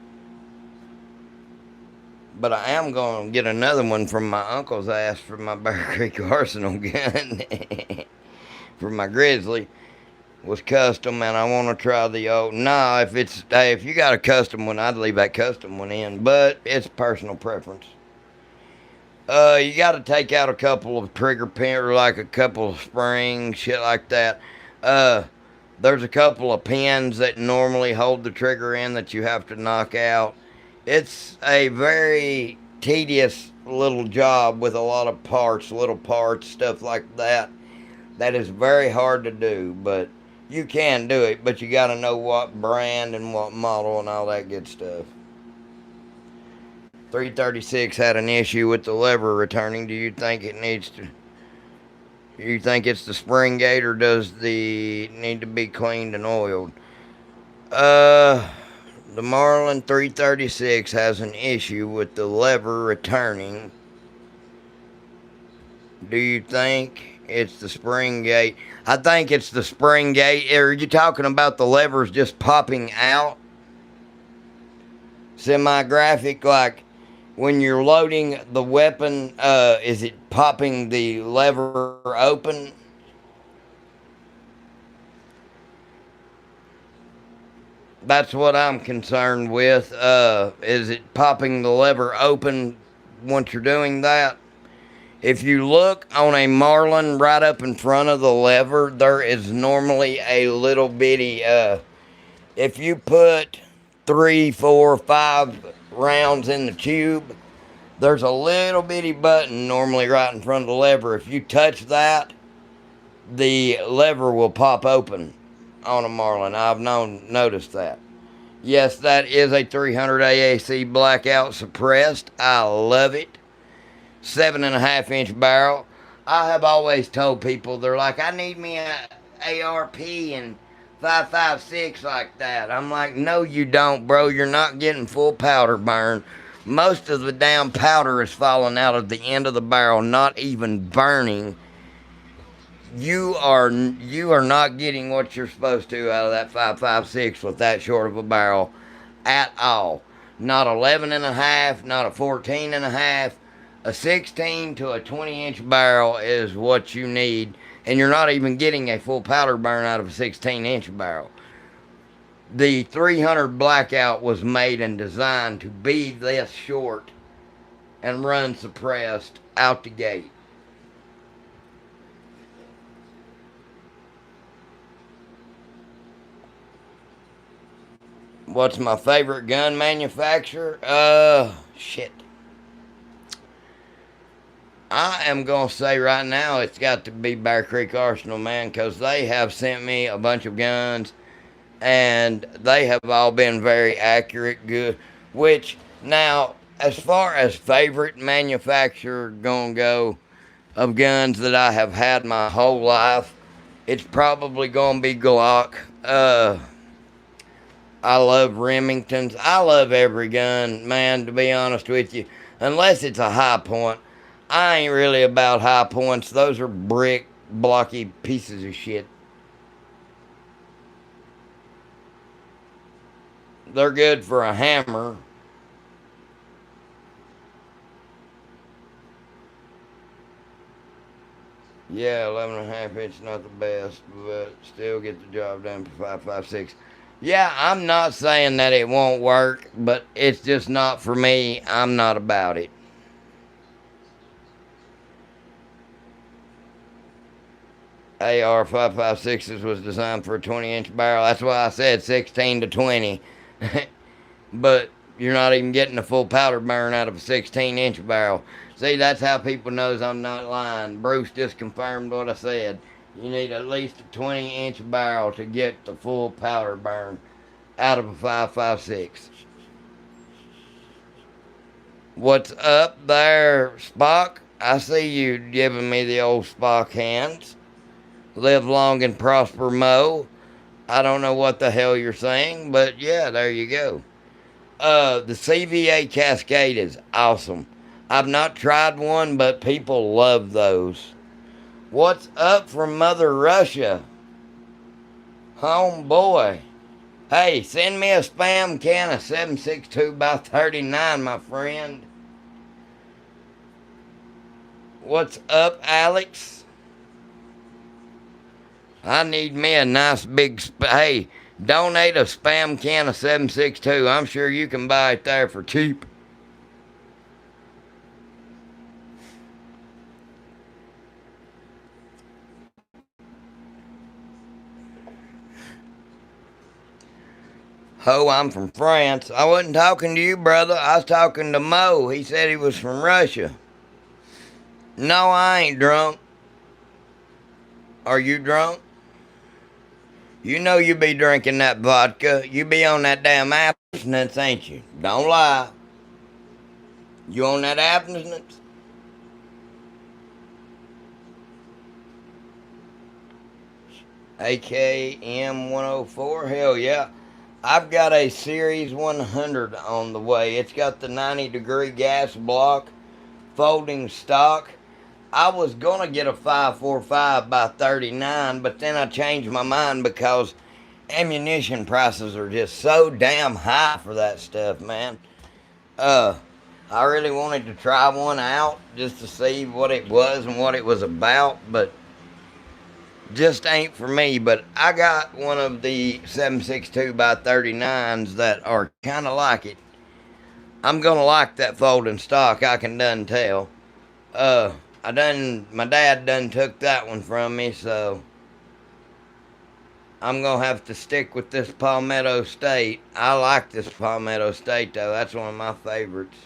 [SPEAKER 1] But I am going to get another one from my uncle's ass for my Bear Creek Arsenal gun. For my Grizzly. Was custom, and I want to try the old. Nah, if you got a custom one, I'd leave that custom one in. But it's personal preference. You got to take out a couple of trigger pin, or like a couple of springs, shit like that. There's a couple of pins that normally hold the trigger in that you have to knock out. It's a very tedious little job with a lot of parts, little parts, stuff like that. That is very hard to do, but you can do it, but you got to know what brand and what model and all that good stuff. 336 had an issue with the lever returning. Do you think it needs to? You think it's the spring gate, or does the need to be cleaned and oiled? Uh, the Marlin 336 has an issue with the lever returning. Do you think it's the spring gate? I think it's the spring gate. Are you talking about the levers just popping out? Semi-graphic, like when you're loading the weapon, is it popping the lever open? That's what I'm concerned with. Is it popping the lever open once you're doing that? If you look on a Marlin right up in front of the lever, there is normally a little bitty, if you put 3, 4, 5 rounds in the tube, there's a little bitty button normally right in front of the lever. If you touch that, the lever will pop open on a Marlin. I've noticed that. Yes, that is a 300 AAC blackout suppressed. I love it. 7.5-inch barrel. I have always told people, they're like, I need me a ARP and 5.56 like that. I'm like, no, you don't, bro. You're not getting full powder burn. Most of the damn powder is falling out of the end of the barrel, not even burning. You are not getting what you're supposed to out of that 5.56 with that short of a barrel at all. Not 11 and a half, not a 14 and a half. A 16 to a 20-inch barrel is what you need, and you're not even getting a full powder burn out of a 16-inch barrel. The 300 blackout was made and designed to be this short and run suppressed out the gate. What's my favorite gun manufacturer? Shit. I am going to say right now it's got to be Bear Creek Arsenal, man, because they have sent me a bunch of guns, and they have all been very accurate, good. Which, now, as far as favorite manufacturer going to go of guns that I have had my whole life, it's probably going to be Glock. I love Remingtons. I love every gun, man, to be honest with you. Unless it's a high point. I ain't really about high points. Those are brick, blocky pieces of shit. They're good for a hammer. Yeah, 11.5 inch, not the best, but still get the job done for 5.56. Yeah, I'm not saying that it won't work, but it's just not for me. I'm not about it. AR 5.56s was designed for a 20-inch barrel. That's why I said 16 to 20. But you're not even getting a full powder burn out of a 16-inch barrel. See, that's how people knows I'm not lying. Bruce just confirmed what I said. You need at least a 20-inch barrel to get the full powder burn out of a 5.56. What's up there, Spock? I see you giving me the old Spock hands. Live long and prosper, Mo. I don't know what the hell you're saying, but yeah, there you go. The CVA Cascade is awesome. I've not tried one, but people love those. What's up from Mother Russia? Homeboy. Hey, send me a spam can of 762 by 39, my friend. What's up, Alex? I need me a nice big... Hey, donate a spam can of 762. I'm sure you can buy it there for cheap. Ho, I'm from France. I wasn't talking to you, brother. I was talking to Mo. He said he was from Russia. No, I ain't drunk. Are you drunk? You know you be drinking that vodka. You be on that damn abstinence, ain't you? Don't lie. You on that abstinence? AKM 104? Hell yeah. I've got a Series 100 on the way. It's got the 90-degree gas block, folding stock. I was gonna get a 545 by 39, but then I changed my mind because ammunition prices are just so damn high for that stuff, man. Uh, I really wanted to try one out just to see what it was and what it was about, but just ain't for me. But I got one of the 762 by 39s that are kind of like it. I'm gonna like that folding stock. I can done tell. Uh, my dad done took that one from me, so I'm gonna have to stick with this Palmetto State. I like this Palmetto State though. That's one of my favorites.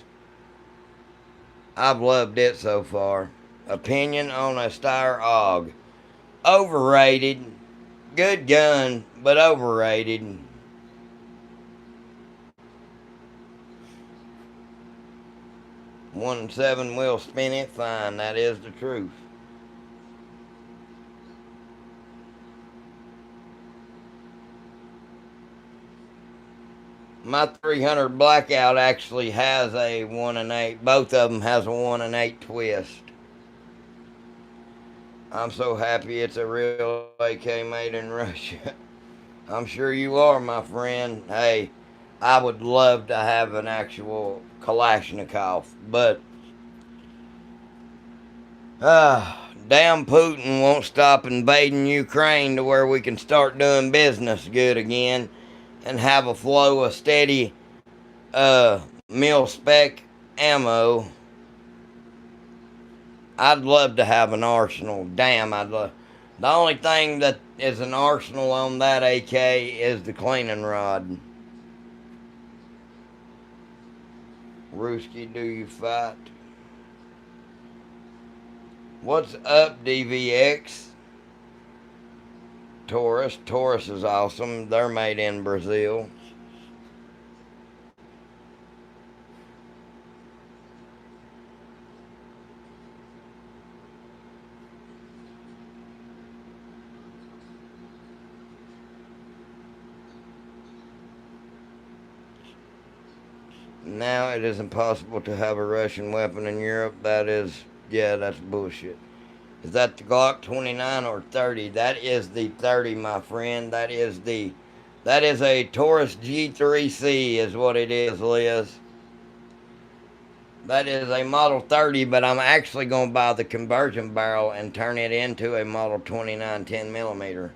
[SPEAKER 1] I've loved it so far. Opinion on a Steyr AUG. Overrated. Good gun, but overrated. One and seven will spin it fine. That is the truth. My 300 Blackout actually has a 1 and 8. Both of them has a 1 and 8 twist. I'm so happy it's a real AK made in Russia. I'm sure you are, my friend. Hey, I would love to have an actual Kalashnikov, but damn Putin won't stop invading Ukraine to where we can start doing business good again and have a flow of steady mil spec ammo. I'd love to have an arsenal. Damn, I'd love. The only thing that is an arsenal on that AK is the cleaning rod. Rooski, do you fight? What's up, DVX? Taurus. Taurus is awesome. They're made in Brazil. Now it is impossible to have a Russian weapon in Europe. That's bullshit. Is that the Glock 29 or 30? That is the 30, my friend. That is a Taurus G3C is what it is, Liz. That is a Model 30, but I'm actually going to buy the conversion barrel and turn it into a Model 29 10 millimeter.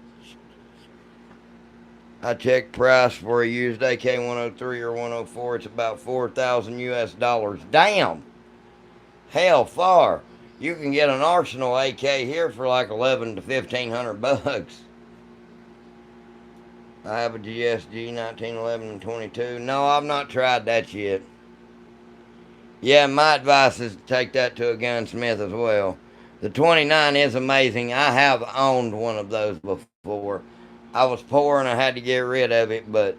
[SPEAKER 1] I checked price for a used AK 103 or 104. It's about 4,000 US dollars. Damn! Hell, far. You can get an Arsenal AK here for like 11 to 1,500 bucks. I have a GSG 1911 and 22. No, I've not tried that yet. Yeah, my advice is to take that to a gunsmith as well. The 29 is amazing. I have owned one of those before. I was poor and I had to get rid of it, but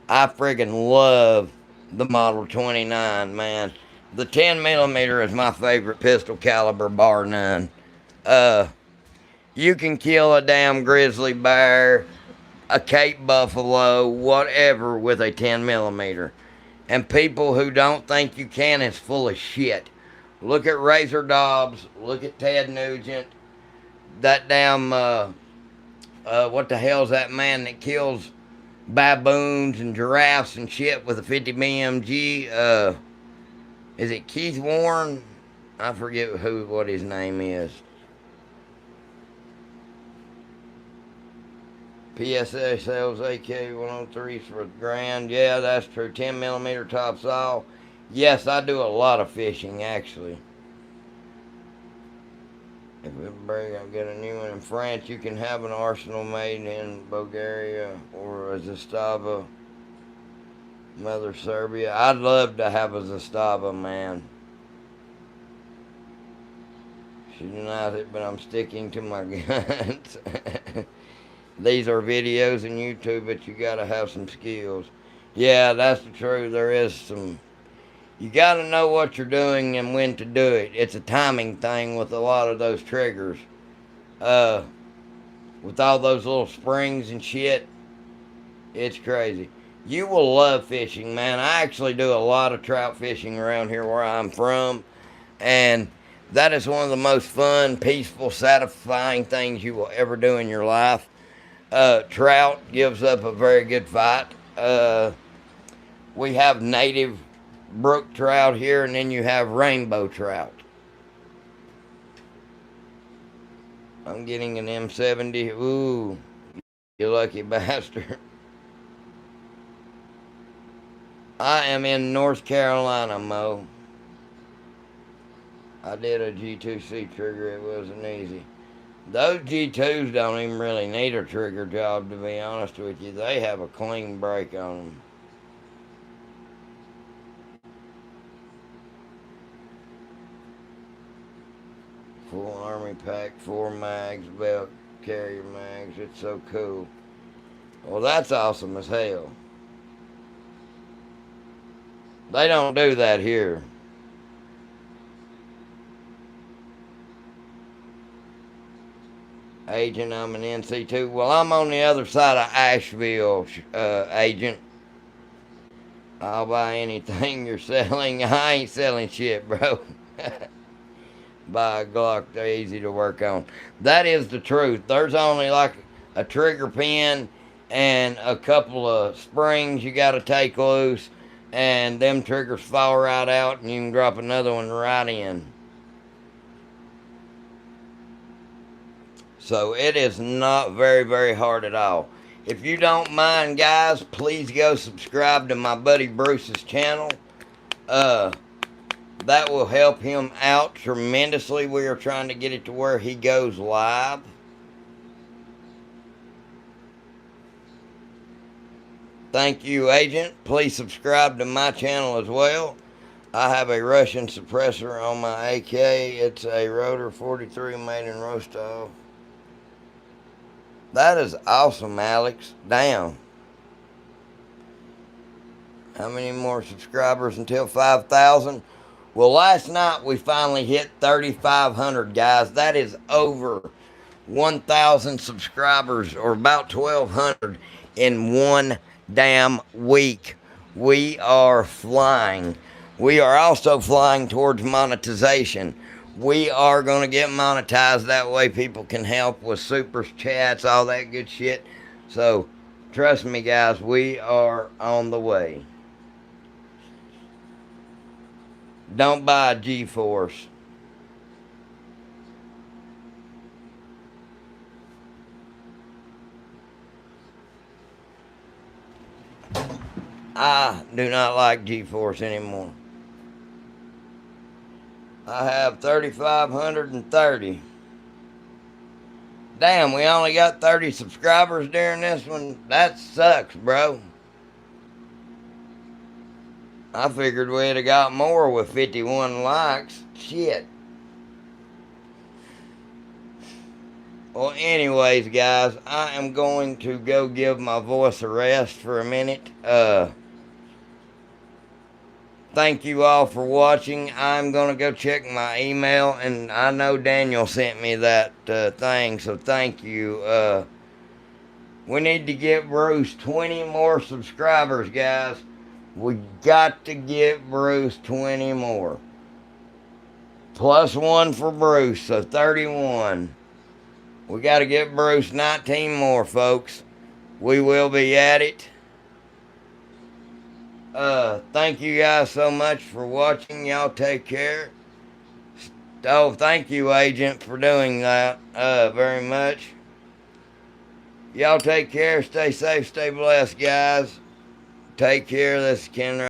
[SPEAKER 1] I friggin' love the Model 29, man. The 10 millimeter is my favorite pistol caliber, bar none. Uh, you can kill a damn grizzly bear, a Cape buffalo, whatever with a 10 millimeter. And people who don't think you can is full of shit. Look at Razor Dobbs. Look at Ted Nugent. That damn, what the hell's that man that kills baboons and giraffes and shit with a 50 BMG? Is it Keith Warren? I forget what his name is. PSA sells AK-103s for $1,000. Yeah, that's true. 10 millimeter tops all. Yes, I do a lot of fishing actually. If we break, I'll get a new one in France. You can have an arsenal made in Bulgaria or Zastava. Mother Serbia. I'd love to have a Zastava, man. She denies it, but I'm sticking to my guns. These are videos on YouTube, but you gotta have some skills. Yeah, that's the truth. There is some. You gotta know what you're doing and when to do it. It's a timing thing with a lot of those triggers. Uh, with all those little springs and shit, it's crazy. You will love fishing, man. I actually do a lot of trout fishing around here where I'm from, and that is one of the most fun, peaceful, satisfying things you will ever do in your life. Trout gives up a very good fight. We have native brook trout here, and then you have rainbow trout. I'm getting an M70. Ooh, you lucky bastard. I am in North Carolina, Mo. I did a G2C trigger. It wasn't easy. Those G2s don't even really need a trigger job, to be honest with you. They have a clean break on them. Full army pack, 4 mags, belt carrier mags. It's so cool. Well, that's awesome as hell. They don't do that here. Agent, I'm an NC2. Well, I'm on the other side of Asheville, Agent. I'll buy anything you're selling. I ain't selling shit, bro. Buy a Glock, they're easy to work on. That is the truth. There's only like a trigger pin and a couple of springs you got to take loose, and them triggers fall right out, and you can drop another one right in. So it is not very, very hard at all. If you don't mind, guys, please go subscribe to my buddy Bruce's channel. That will help him out tremendously. We are trying to get it to where he goes live. Thank you, Agent. Please subscribe to my channel as well. I have a Russian suppressor on my AK. It's a Rotor 43 made in Rostov. That is awesome, Alex. Damn. How many more subscribers until 5,000? Well, last night we finally hit 3,500, guys. That is over 1,000 subscribers, or about 1,200 in one damn week. We are flying. We are also flying towards monetization. We are going to get monetized. That way people can help with super chats, all that good shit. So, trust me, guys, we are on the way. Don't buy a G-Force. I do not like G-Force anymore. I have 3,530. Damn, we only got 30 subscribers during this one. That sucks, bro. I figured we'd have got more with 51 likes. Shit. Well, anyways, guys, I am going to go give my voice a rest for a minute. Thank you all for watching. I'm going to go check my email, and I know Daniel sent me that thing, so thank you. We need to get Bruce 20 more subscribers, guys. We got to get Bruce 20 more. Plus 1 for Bruce, so 31. We got to get Bruce 19 more, folks. We will be at it. Thank you guys so much for watching. Y'all take care. Oh, thank you, Agent, for doing that very much. Y'all take care. Stay safe. Stay blessed, guys. Take care. This is Ken.